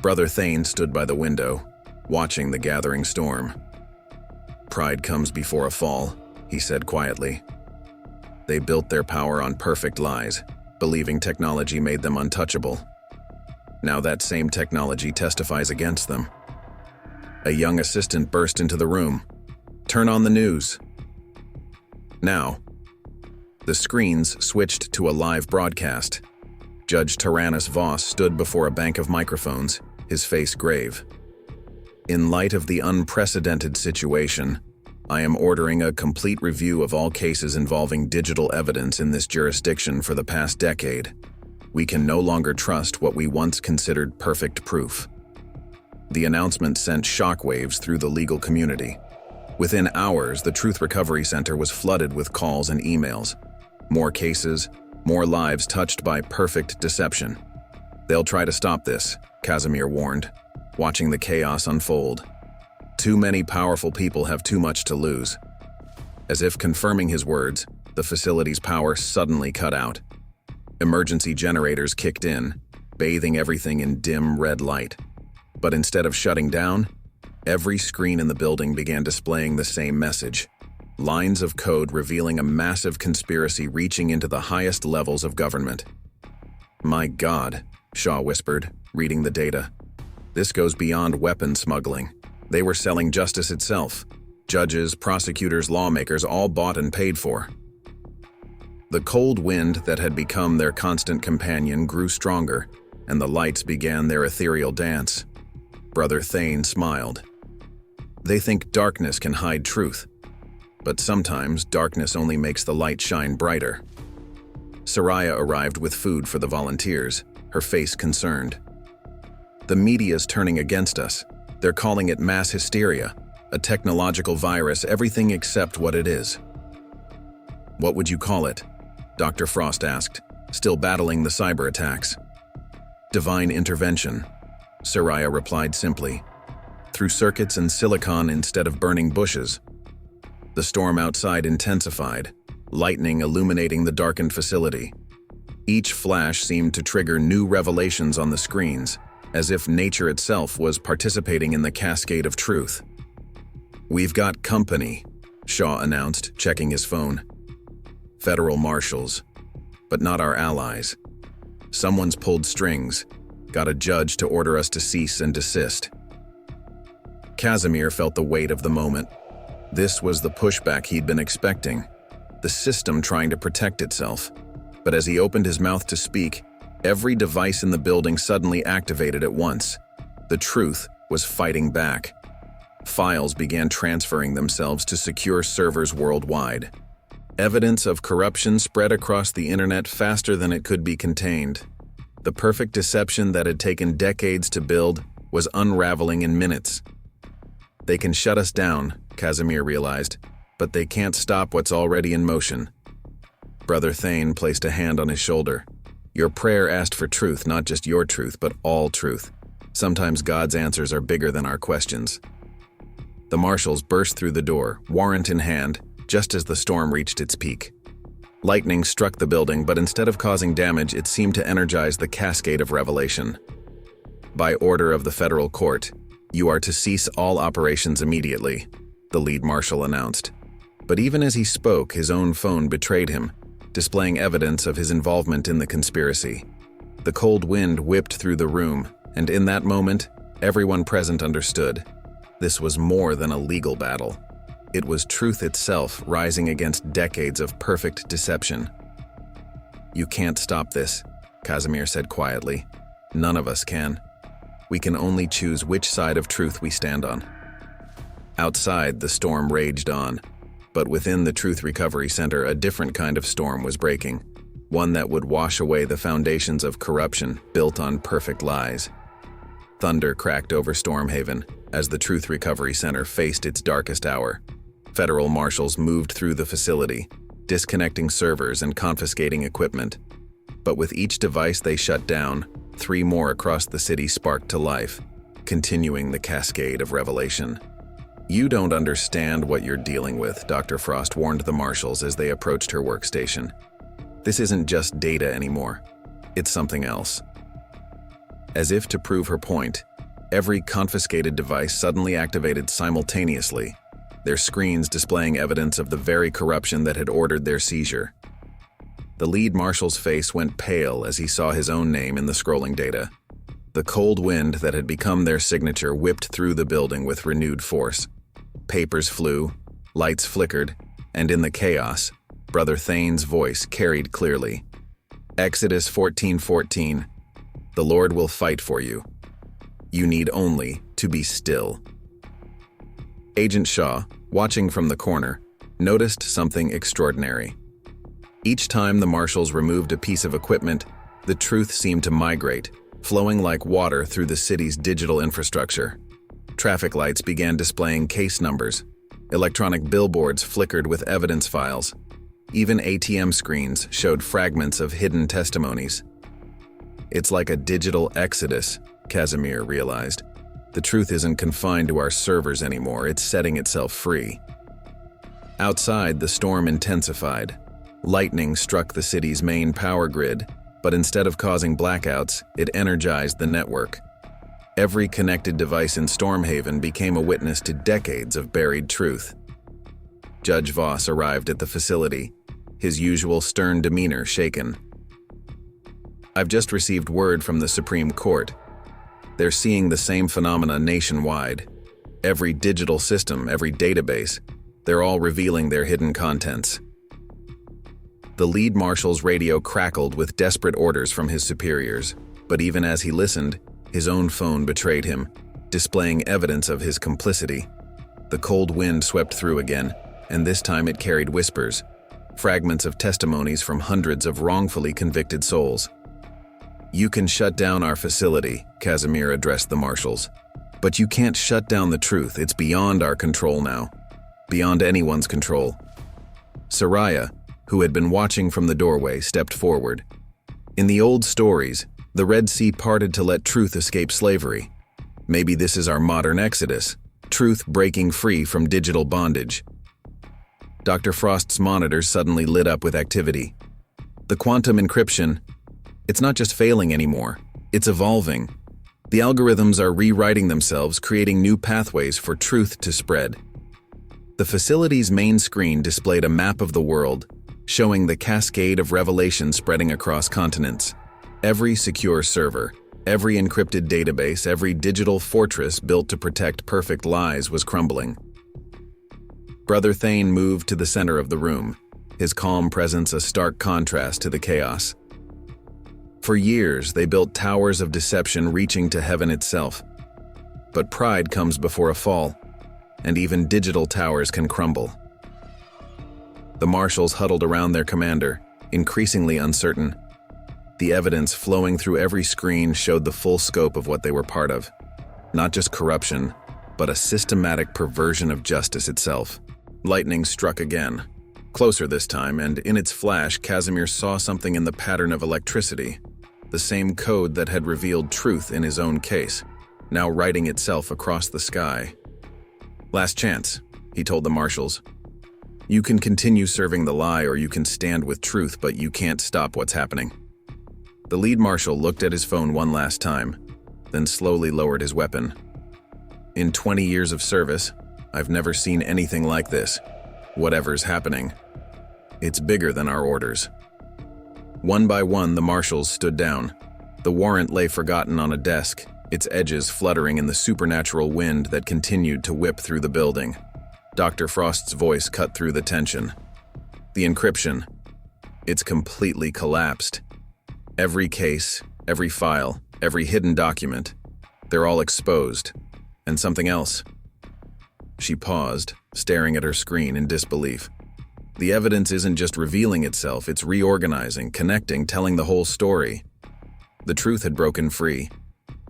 Brother Thane stood by the window, watching the gathering storm. "Pride comes before a fall," he said quietly. "They built their power on perfect lies, believing technology made them untouchable. Now that same technology testifies against them." A young assistant burst into the room. "Turn on the news." Now. The screens switched to a live broadcast. Judge Tyrannus Voss stood before a bank of microphones, his face grave. "In light of the unprecedented situation, I am ordering a complete review of all cases involving digital evidence in this jurisdiction for the past decade. We can no longer trust what we once considered perfect proof." The announcement sent shockwaves through the legal community. Within hours, the Truth Recovery Center was flooded with calls and emails. More cases, more lives touched by perfect deception. "They'll try to stop this," Kazimir warned, watching the chaos unfold. "Too many powerful people have too much to lose." As if confirming his words, the facility's power suddenly cut out. Emergency generators kicked in, bathing everything in dim red light. But instead of shutting down, Every screen in the building began displaying the same message. Lines of code revealing a massive conspiracy reaching into the highest levels of government. "My God," Shaw whispered, reading the data. "This goes beyond weapon smuggling. They were selling justice itself. Judges, prosecutors, lawmakers, all bought and paid for." The cold wind that had become their constant companion grew stronger, and the lights began their ethereal dance. Brother Thane smiled. "They think darkness can hide truth, but sometimes darkness only makes the light shine brighter." Soraya arrived with food for the volunteers, her face concerned. "The media's turning against us. They're calling it mass hysteria, a technological virus, everything except what it is." "What would you call it?" Dr. Frost asked, still battling the cyber attacks. "Divine intervention," Soraya replied simply. "Through circuits and silicon instead of burning bushes." The storm outside intensified, lightning illuminating the darkened facility. Each flash seemed to trigger new revelations on the screens, as if nature itself was participating in the cascade of truth. "We've got company," Shaw announced, checking his phone. "Federal marshals, but not our allies. Someone's pulled strings, got a judge to order us to cease and desist." Kazimir felt the weight of the moment. This was the pushback he'd been expecting, the system trying to protect itself. But as he opened his mouth to speak, every device in the building suddenly activated at once. The truth was fighting back. Files began transferring themselves to secure servers worldwide. Evidence of corruption spread across the internet faster than it could be contained. The perfect deception that had taken decades to build was unraveling in minutes. "They can shut us down," Kazimir realized, "but they can't stop what's already in motion." Brother Thane placed a hand on his shoulder. "Your prayer asked for truth, not just your truth, but all truth. Sometimes God's answers are bigger than our questions." The marshals burst through the door, warrant in hand, just as the storm reached its peak. Lightning struck the building, but instead of causing damage, it seemed to energize the cascade of revelation. "By order of the federal court, you are to cease all operations immediately," the lead marshal announced. But even as he spoke, his own phone betrayed him, displaying evidence of his involvement in the conspiracy. The cold wind whipped through the room, and in that moment, everyone present understood. This was more than a legal battle. It was truth itself rising against decades of perfect deception. "You can't stop this," Kazimir said quietly. "None of us can. We can only choose which side of truth we stand on." Outside, the storm raged on, but within the Truth Recovery Center, a different kind of storm was breaking, one that would wash away the foundations of corruption built on perfect lies. Thunder cracked over Stormhaven as the Truth Recovery Center faced its darkest hour. Federal marshals moved through the facility, disconnecting servers and confiscating equipment. But with each device they shut down, 3 more across the city sparked to life, continuing the cascade of revelation. "You don't understand what you're dealing with," Dr. Frost warned the marshals as they approached her workstation. "This isn't just data anymore. It's something else." As if to prove her point, every confiscated device suddenly activated simultaneously, their screens displaying evidence of the very corruption that had ordered their seizure. The lead marshal's face went pale as he saw his own name in the scrolling data. The cold wind that had become their signature whipped through the building with renewed force. Papers flew, lights flickered, and in the chaos, Brother Thane's voice carried clearly. "Exodus 14:14, the Lord will fight for you. You need only to be still." Agent Shaw, watching from the corner, noticed something extraordinary. Each time the marshals removed a piece of equipment, the truth seemed to migrate, flowing like water through the city's digital infrastructure. Traffic lights began displaying case numbers. Electronic billboards flickered with evidence files. Even ATM screens showed fragments of hidden testimonies. "It's like a digital exodus," Kazimir realized. "The truth isn't confined to our servers anymore, it's setting itself free." Outside, the storm intensified. Lightning struck the city's main power grid, but instead of causing blackouts, it energized the network. Every connected device in Stormhaven became a witness to decades of buried truth. Judge Voss arrived at the facility, his usual stern demeanor shaken. "I've just received word from the Supreme Court. They're seeing the same phenomena nationwide. Every digital system, every database, they're all revealing their hidden contents." The lead marshal's radio crackled with desperate orders from his superiors, but even as he listened, his own phone betrayed him, displaying evidence of his complicity. The cold wind swept through again, and this time it carried whispers, fragments of testimonies from hundreds of wrongfully convicted souls. "You can shut down our facility," Kazimir addressed the marshals. "But you can't shut down the truth. It's beyond our control now. Beyond anyone's control." Soraya, who had been watching from the doorway, stepped forward. "In the old stories, the Red Sea parted to let truth escape slavery. Maybe this is our modern exodus, truth breaking free from digital bondage." Dr. Frost's monitors suddenly lit up with activity. "The quantum encryption, it's not just failing anymore, it's evolving. The algorithms are rewriting themselves, creating new pathways for truth to spread." The facility's main screen displayed a map of the world, showing the cascade of revelation spreading across continents. Every secure server, every encrypted database, every digital fortress built to protect perfect lies was crumbling. Brother Thane moved to the center of the room, his calm presence a stark contrast to the chaos. For years, they built towers of deception reaching to heaven itself. But pride comes before a fall, and even digital towers can crumble. The marshals huddled around their commander, increasingly uncertain. The evidence flowing through every screen showed the full scope of what they were part of. Not just corruption, but a systematic perversion of justice itself. Lightning struck again. Closer this time, and in its flash, Kazimir saw something in the pattern of electricity. The same code that had revealed truth in his own case, now writing itself across the sky. "Last chance," he told the marshals. "You can continue serving the lie or you can stand with truth, but you can't stop what's happening." The lead marshal looked at his phone one last time, then slowly lowered his weapon. "In 20 years of service, I've never seen anything like this. Whatever's happening, it's bigger than our orders." One by one, the marshals stood down. The warrant lay forgotten on a desk, its edges fluttering in the supernatural wind that continued to whip through the building. Dr. Frost's voice cut through the tension. "The encryption, it's completely collapsed. Every case, every file, every hidden document, they're all exposed. And something else." She paused, staring at her screen in disbelief. "The evidence isn't just revealing itself, it's reorganizing, connecting, telling the whole story." The truth had broken free,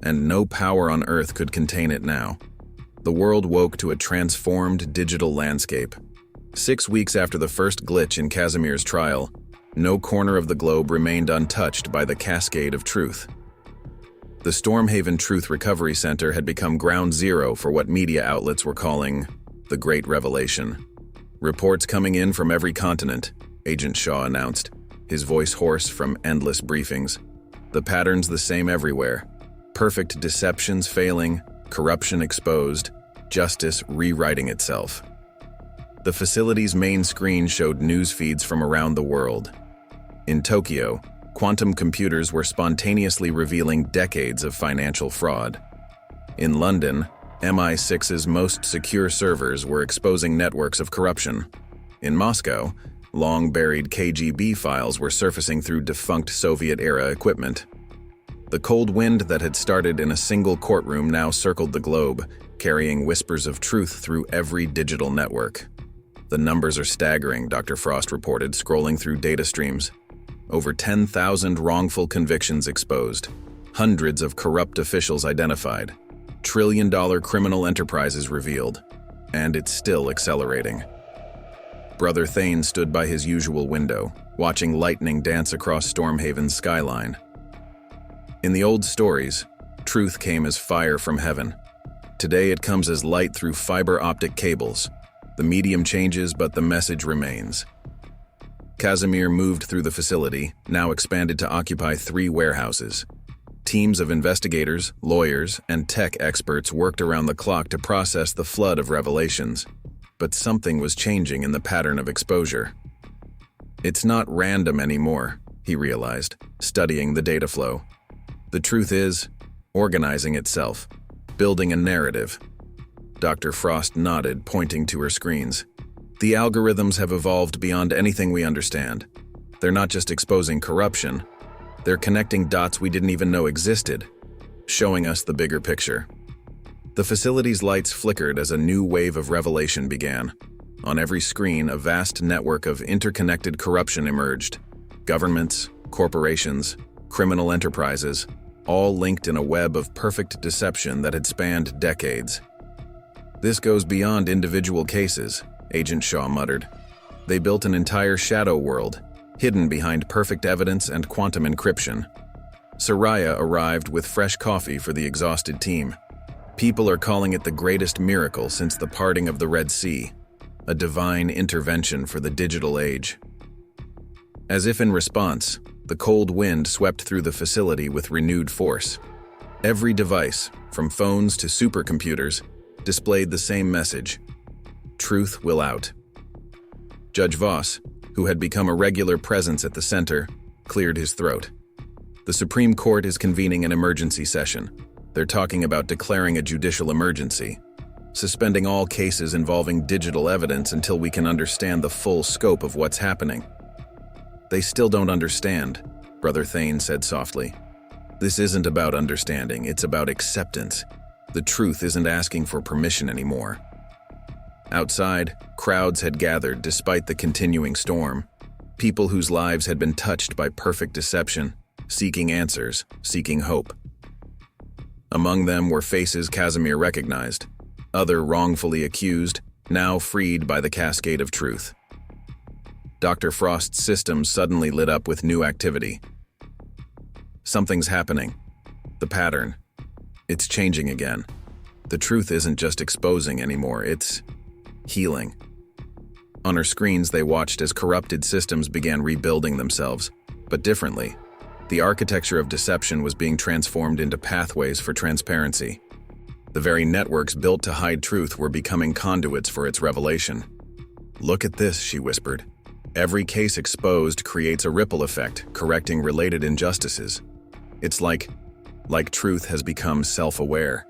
and no power on Earth could contain it now. The world woke to a transformed digital landscape. 6 weeks after the first glitch in Kazimir's trial, no corner of the globe remained untouched by the cascade of truth. The Stormhaven Truth Recovery Center had become ground zero for what media outlets were calling the Great Revelation. "Reports coming in from every continent," Agent Shaw announced, his voice hoarse from endless briefings. "The pattern's the same everywhere. Perfect deceptions failing, corruption exposed, justice rewriting itself." The facility's main screen showed news feeds from around the world. In Tokyo, quantum computers were spontaneously revealing decades of financial fraud. In London, MI6's most secure servers were exposing networks of corruption. In Moscow, long-buried KGB files were surfacing through defunct Soviet-era equipment. The cold wind that had started in a single courtroom now circled the globe, carrying whispers of truth through every digital network. "The numbers are staggering," Dr. Frost reported, scrolling through data streams. "Over 10,000 wrongful convictions exposed, hundreds of corrupt officials identified, trillion-dollar criminal enterprises revealed, and it's still accelerating." Brother Thane stood by his usual window, watching lightning dance across Stormhaven's skyline. In the old stories, truth came as fire from heaven. Today it comes as light through fiber optic cables. The medium changes, but the message remains. Kazimir moved through the facility, now expanded to occupy 3 warehouses. Teams of investigators, lawyers, and tech experts worked around the clock to process the flood of revelations. But something was changing in the pattern of exposure. It's not random anymore, he realized, studying the data flow. The truth is, organizing itself, building a narrative. Dr. Frost nodded, pointing to her screens. The algorithms have evolved beyond anything we understand. They're not just exposing corruption, they're connecting dots we didn't even know existed, showing us the bigger picture. The facility's lights flickered as a new wave of revelation began. On every screen, a vast network of interconnected corruption emerged. Governments, corporations, criminal enterprises, all linked in a web of perfect deception that had spanned decades. This goes beyond individual cases, Agent Shaw muttered. They built an entire shadow world, hidden behind perfect evidence and quantum encryption. Soraya arrived with fresh coffee for the exhausted team. People are calling it the greatest miracle since the parting of the Red Sea, a divine intervention for the digital age. As if in response, the cold wind swept through the facility with renewed force. Every device, from phones to supercomputers, displayed the same message: truth will out. Judge Voss, who had become a regular presence at the center, cleared his throat. The Supreme Court is convening an emergency session. They're talking about declaring a judicial emergency, suspending all cases involving digital evidence until we can understand the full scope of what's happening. They still don't understand, Brother Thane said softly. This isn't about understanding, it's about acceptance. The truth isn't asking for permission anymore. Outside, crowds had gathered despite the continuing storm. People whose lives had been touched by perfect deception, seeking answers, seeking hope. Among them were faces Kazimir recognized, other wrongfully accused, now freed by the cascade of truth. Dr. Frost's system suddenly lit up with new activity. Something's happening. The pattern. It's changing again. The truth isn't just exposing anymore, it's healing. On her screens, they watched as corrupted systems began rebuilding themselves, but differently. The architecture of deception was being transformed into pathways for transparency. The very networks built to hide truth were becoming conduits for its revelation. Look at this, she whispered. Every case exposed creates a ripple effect, correcting related injustices. It's like truth has become self-aware.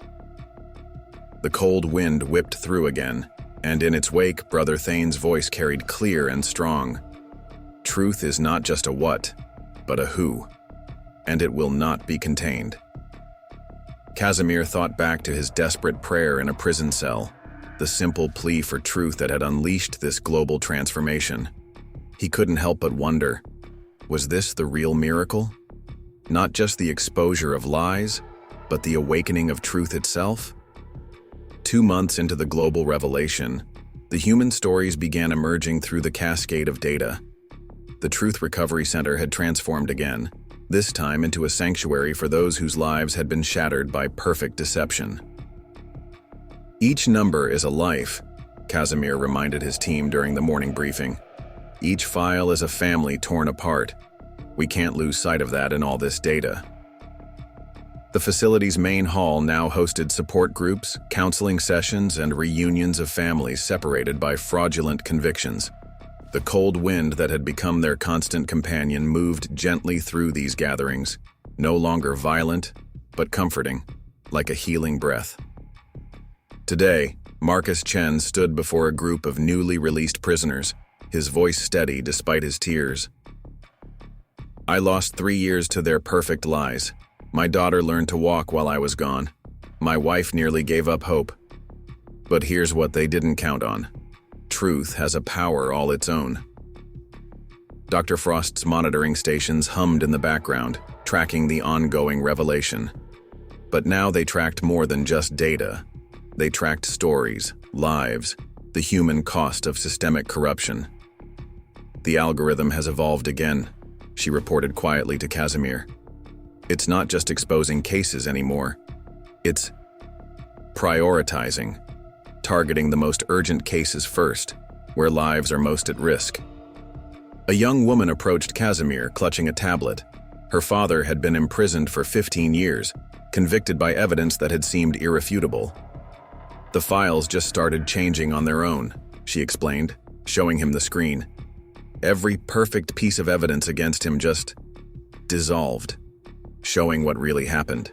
The cold wind whipped through again, and in its wake, Brother Thane's voice carried clear and strong. Truth is not just a what, but a who, and it will not be contained. Kazimir thought back to his desperate prayer in a prison cell, the simple plea for truth that had unleashed this global transformation. He couldn't help but wonder, was this the real miracle? Not just the exposure of lies, but the awakening of truth itself? 2 months into the global revelation, the human stories began emerging through the cascade of data. The Truth Recovery Center had transformed again, this time into a sanctuary for those whose lives had been shattered by perfect deception. Each number is a life, Kazimir reminded his team during the morning briefing. Each file is a family torn apart. We can't lose sight of that in all this data. The facility's main hall now hosted support groups, counseling sessions, and reunions of families separated by fraudulent convictions. The cold wind that had become their constant companion moved gently through these gatherings, no longer violent, but comforting, like a healing breath. Today, Marcus Chen stood before a group of newly released prisoners, his voice steady despite his tears. I lost 3 years to their perfect lies. My daughter learned to walk while I was gone. My wife nearly gave up hope. But here's what they didn't count on. Truth has a power all its own. Dr. Frost's monitoring stations hummed in the background, tracking the ongoing revelation. But now they tracked more than just data. They tracked stories, lives, the human cost of systemic corruption. The algorithm has evolved again, she reported quietly to Kazimir. It's not just exposing cases anymore. It's prioritizing, targeting the most urgent cases first, where lives are most at risk. A young woman approached Kazimir, clutching a tablet. Her father had been imprisoned for 15 years, convicted by evidence that had seemed irrefutable. The files just started changing on their own, she explained, showing him the screen. Every perfect piece of evidence against him just dissolved, showing what really happened.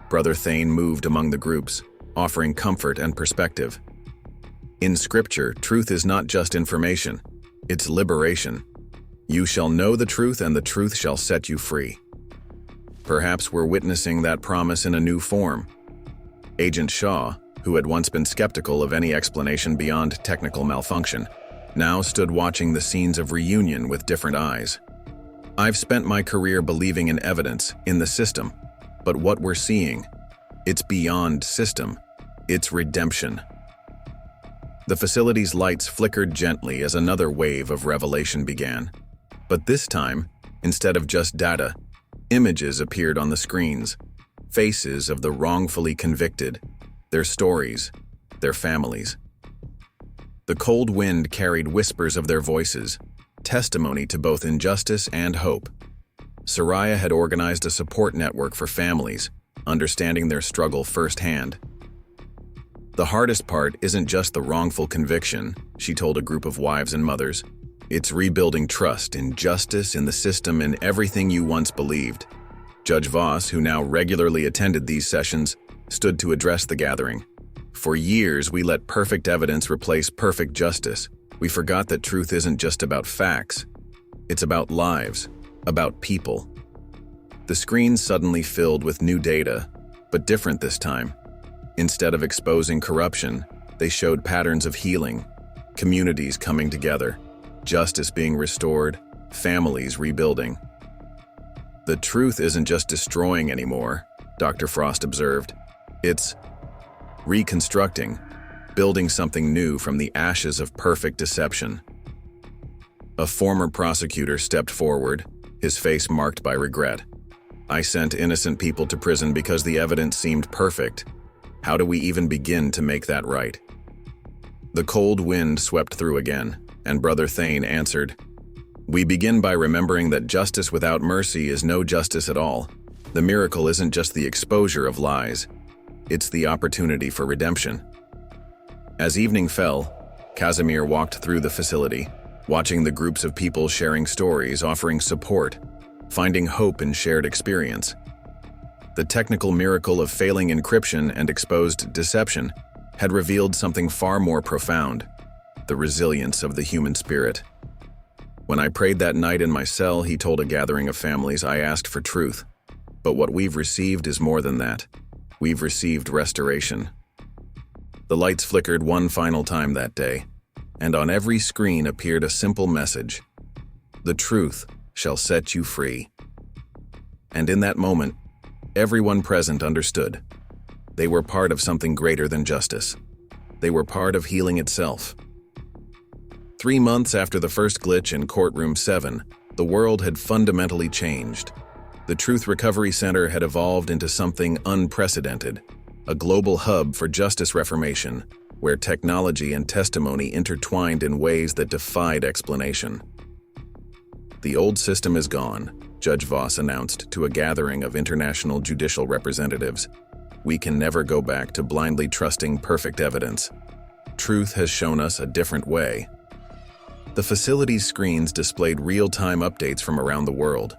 Brother Thane moved among the groups, offering comfort and perspective. In Scripture, truth is not just information, it's liberation. You shall know the truth, and the truth shall set you free. Perhaps we're witnessing that promise in a new form. Agent Shaw, who had once been skeptical of any explanation beyond technical malfunction, now stood watching the scenes of reunion with different eyes. I've spent my career believing in evidence, in the system, but what we're seeing, it's beyond system, it's redemption. The facility's lights flickered gently as another wave of revelation began. But this time, instead of just data, images appeared on the screens, faces of the wrongfully convicted, their stories, their families. The cold wind carried whispers of their voices, testimony to both injustice and hope. Soraya had organized a support network for families, understanding their struggle firsthand. The hardest part isn't just the wrongful conviction, she told a group of wives and mothers. It's rebuilding trust in justice, in the system, in everything you once believed. Judge Voss, who now regularly attended these sessions, stood to address the gathering. For years, we let perfect evidence replace perfect justice. We forgot that truth isn't just about facts. It's about lives, about people. The screens suddenly filled with new data, but different this time. Instead of exposing corruption, they showed patterns of healing, communities coming together, justice being restored, families rebuilding. The truth isn't just destroying anymore, Dr. Frost observed. It's reconstructing, building something new from the ashes of perfect deception. A former prosecutor stepped forward, his face marked by regret. I sent innocent people to prison because the evidence seemed perfect. How do we even begin to make that right? The cold wind swept through again, and Brother Thane answered, We begin by remembering that justice without mercy is no justice at all. The miracle isn't just the exposure of lies, it's the opportunity for redemption. As evening fell, Kazimir walked through the facility, watching the groups of people sharing stories, offering support, finding hope in shared experience. The technical miracle of failing encryption and exposed deception had revealed something far more profound, the resilience of the human spirit. When I prayed that night in my cell, he told a gathering of families, I asked for truth. But what we've received is more than that. We've received restoration. The lights flickered one final time that day, and on every screen appeared a simple message. The truth shall set you free. And in that moment, everyone present understood. They were part of something greater than justice. They were part of healing itself. 3 months after the first glitch in Courtroom 7, the world had fundamentally changed. The Truth Recovery Center had evolved into something unprecedented, a global hub for justice reformation, where technology and testimony intertwined in ways that defied explanation. The old system is gone, Judge Voss announced to a gathering of international judicial representatives. We can never go back to blindly trusting perfect evidence. Truth has shown us a different way. The facility's screens displayed real-time updates from around the world.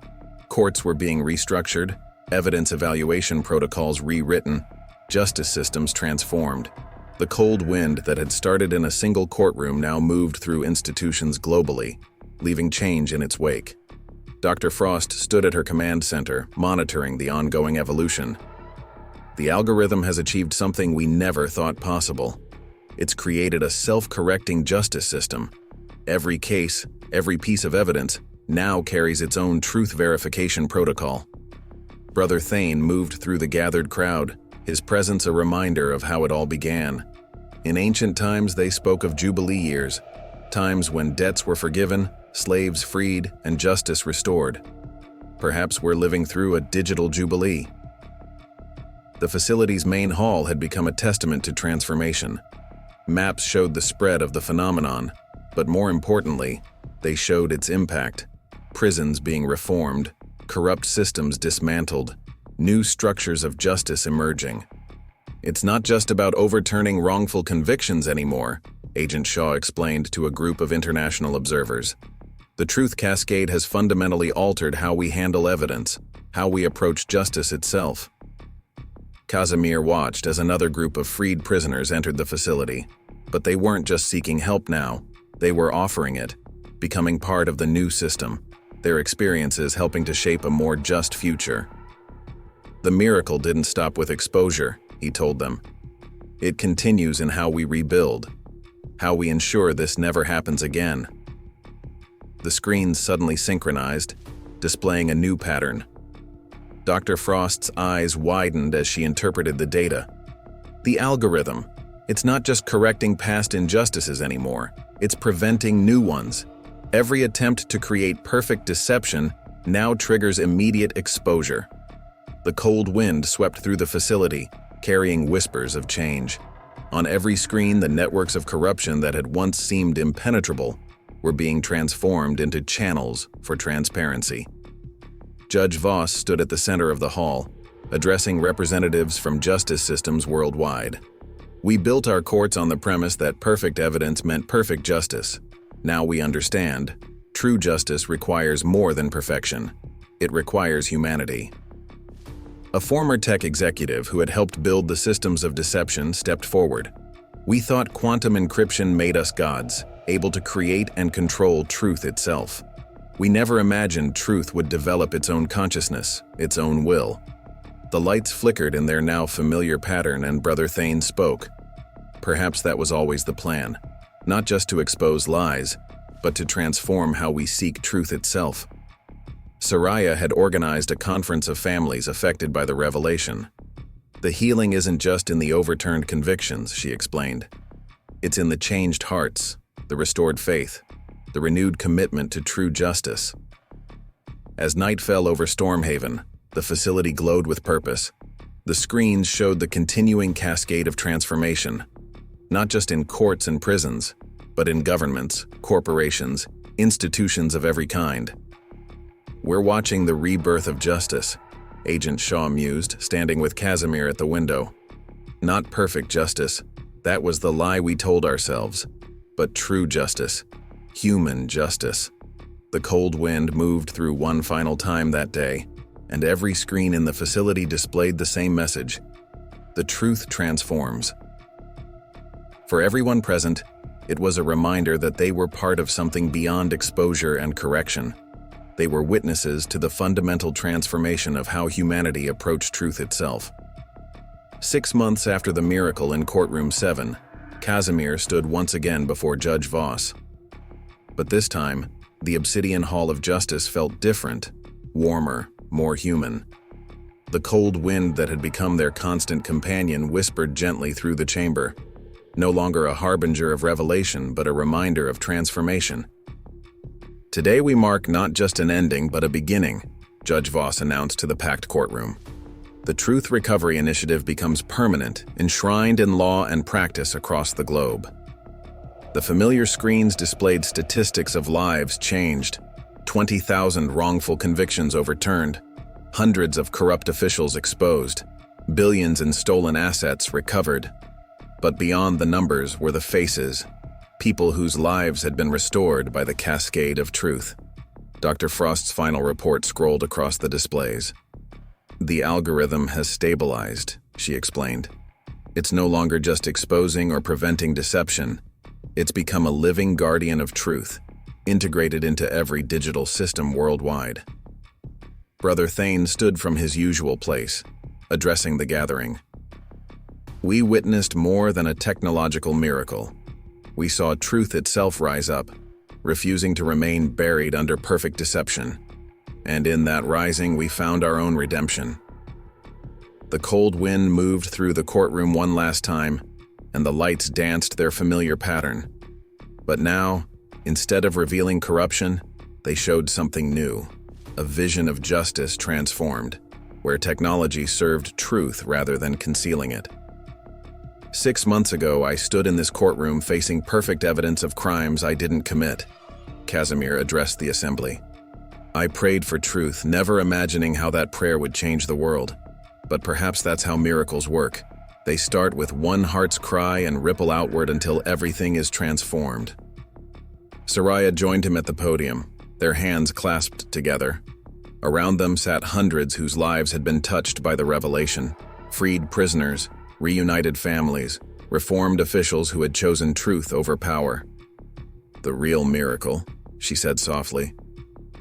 Courts were being restructured, evidence evaluation protocols rewritten, justice systems transformed. The cold wind that had started in a single courtroom now moved through institutions globally, leaving change in its wake. Dr. Frost stood at her command center, monitoring the ongoing evolution. The algorithm has achieved something we never thought possible. It's created a self-correcting justice system. Every case, every piece of evidence, now carries its own truth verification protocol. Brother Thane moved through the gathered crowd, his presence a reminder of how it all began. In ancient times, they spoke of Jubilee years, times when debts were forgiven, slaves freed, and justice restored. Perhaps we're living through a digital Jubilee. The facility's main hall had become a testament to transformation. Maps showed the spread of the phenomenon, but more importantly, they showed its impact. Prisons being reformed, corrupt systems dismantled, new structures of justice emerging. It's not just about overturning wrongful convictions anymore, Agent Shaw explained to a group of international observers. The truth cascade has fundamentally altered how we handle evidence, how we approach justice itself. Kazimir watched as another group of freed prisoners entered the facility. But they weren't just seeking help now, they were offering it, becoming part of the new system, their experiences helping to shape a more just future. The miracle didn't stop with exposure, he told them. It continues in how we rebuild, how we ensure this never happens again. The screens suddenly synchronized, displaying a new pattern. Dr. Frost's eyes widened as she interpreted the data. The algorithm. It's not just correcting past injustices anymore, it's preventing new ones. Every attempt to create perfect deception now triggers immediate exposure. The cold wind swept through the facility, carrying whispers of change. On every screen, the networks of corruption that had once seemed impenetrable were being transformed into channels for transparency. Judge Voss stood at the center of the hall, addressing representatives from justice systems worldwide. We built our courts on the premise that perfect evidence meant perfect justice. Now we understand, true justice requires more than perfection. It requires humanity. A former tech executive who had helped build the systems of deception stepped forward. We thought quantum encryption made us gods, able to create and control truth itself. We never imagined truth would develop its own consciousness, its own will. The lights flickered in their now familiar pattern and Brother Thane spoke. Perhaps that was always the plan, not just to expose lies, but to transform how we seek truth itself. Soraya had organized a conference of families affected by the revelation. The healing isn't just in the overturned convictions, she explained. It's in the changed hearts, the restored faith, the renewed commitment to true justice. As night fell over Stormhaven, the facility glowed with purpose. The screens showed the continuing cascade of transformation, not just in courts and prisons, but in governments, corporations, institutions of every kind. We're watching the rebirth of justice, Agent Shaw mused, standing with Kazimir at the window. Not perfect justice, that was the lie we told ourselves, but true justice, human justice. The cold wind moved through one final time that day, and every screen in the facility displayed the same message. The truth transforms. For everyone present, it was a reminder that they were part of something beyond exposure and correction. They were witnesses to the fundamental transformation of how humanity approached truth itself. 6 months after the miracle in Courtroom 7, Kazimir stood once again before Judge Voss. But this time, the Obsidian Hall of Justice felt different, warmer, more human. The cold wind that had become their constant companion whispered gently through the chamber, no longer a harbinger of revelation, but a reminder of transformation. Today we mark not just an ending, but a beginning, Judge Voss announced to the packed courtroom. The Truth Recovery Initiative becomes permanent, enshrined in law and practice across the globe. The familiar screens displayed statistics of lives changed, 20,000 wrongful convictions overturned, hundreds of corrupt officials exposed, billions in stolen assets recovered. But beyond the numbers were the faces, people whose lives had been restored by the cascade of truth. Dr. Frost's final report scrolled across the displays. The algorithm has stabilized, she explained. It's no longer just exposing or preventing deception. It's become a living guardian of truth, integrated into every digital system worldwide. Brother Thane stood from his usual place, addressing the gathering. We witnessed more than a technological miracle. We saw truth itself rise up, refusing to remain buried under perfect deception. And in that rising, we found our own redemption. The cold wind moved through the courtroom one last time, and the lights danced their familiar pattern. But now, instead of revealing corruption, they showed something new, a vision of justice transformed, where technology served truth rather than concealing it. 6 months ago, I stood in this courtroom facing perfect evidence of crimes I didn't commit. Kazimir addressed the assembly. I prayed for truth, never imagining how that prayer would change the world. But perhaps that's how miracles work. They start with one heart's cry and ripple outward until everything is transformed. Soraya joined him at the podium, their hands clasped together. Around them sat hundreds whose lives had been touched by the revelation: freed prisoners, reunited families, reformed officials who had chosen truth over power. The real miracle, she said softly,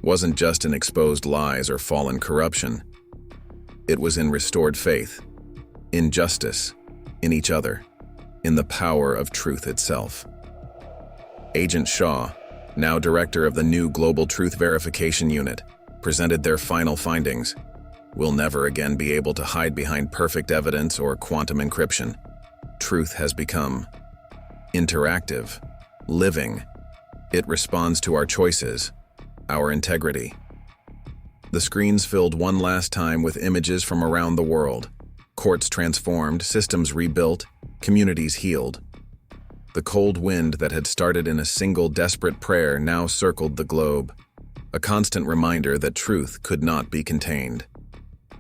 wasn't just in exposed lies or fallen corruption. It was in restored faith, in justice, in each other, in the power of truth itself. Agent Shaw, now director of the new Global Truth Verification Unit, presented their final findings. We'll never again be able to hide behind perfect evidence or quantum encryption. Truth has become interactive, living. It responds to our choices, our integrity. The screens filled one last time with images from around the world. Courts transformed, systems rebuilt, communities healed. The cold wind that had started in a single desperate prayer now circled the globe, a constant reminder that truth could not be contained.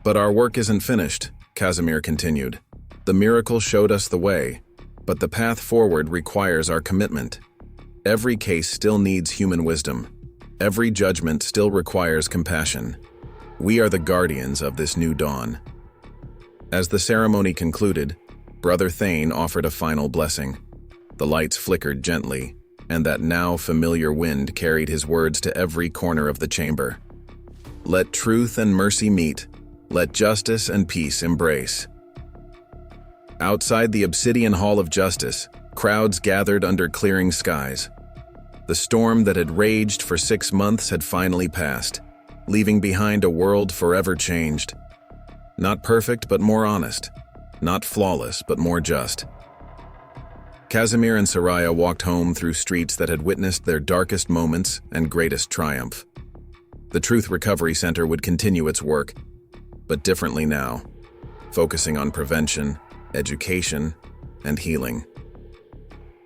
But our work isn't finished, Kazimir continued. The miracle showed us the way, but the path forward requires our commitment. Every case still needs human wisdom. Every judgment still requires compassion. We are the guardians of this new dawn. As the ceremony concluded, Brother Thane offered a final blessing. The lights flickered gently, and that now familiar wind carried his words to every corner of the chamber. Let truth and mercy meet. Let justice and peace embrace. Outside the Obsidian Hall of Justice, crowds gathered under clearing skies. The storm that had raged for 6 months had finally passed, leaving behind a world forever changed. Not perfect, but more honest. Not flawless, but more just. Kazimir and Soraya walked home through streets that had witnessed their darkest moments and greatest triumph. The Truth Recovery Center would continue its work, but differently now, focusing on prevention, education, and healing.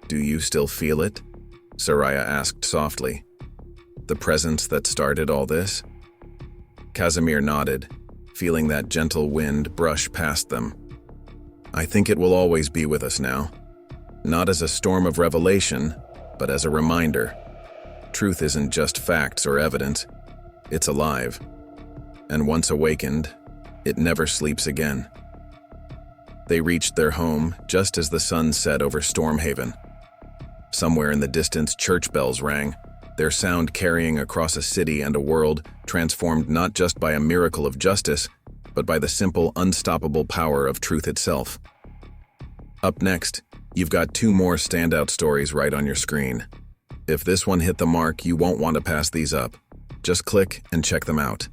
Do you still feel it? Soraya asked softly. The presence that started all this? Kazimir nodded, feeling that gentle wind brush past them. I think it will always be with us now. Not as a storm of revelation, but as a reminder. Truth isn't just facts or evidence. It's alive. And once awakened, it never sleeps again. They reached their home just as the sun set over Stormhaven. Somewhere in the distance, church bells rang, their sound carrying across a city and a world transformed not just by a miracle of justice, but by the simple, unstoppable power of truth itself. Up next, you've got 2 more standout stories right on your screen. If this one hit the mark, you won't want to pass these up. Just click and check them out.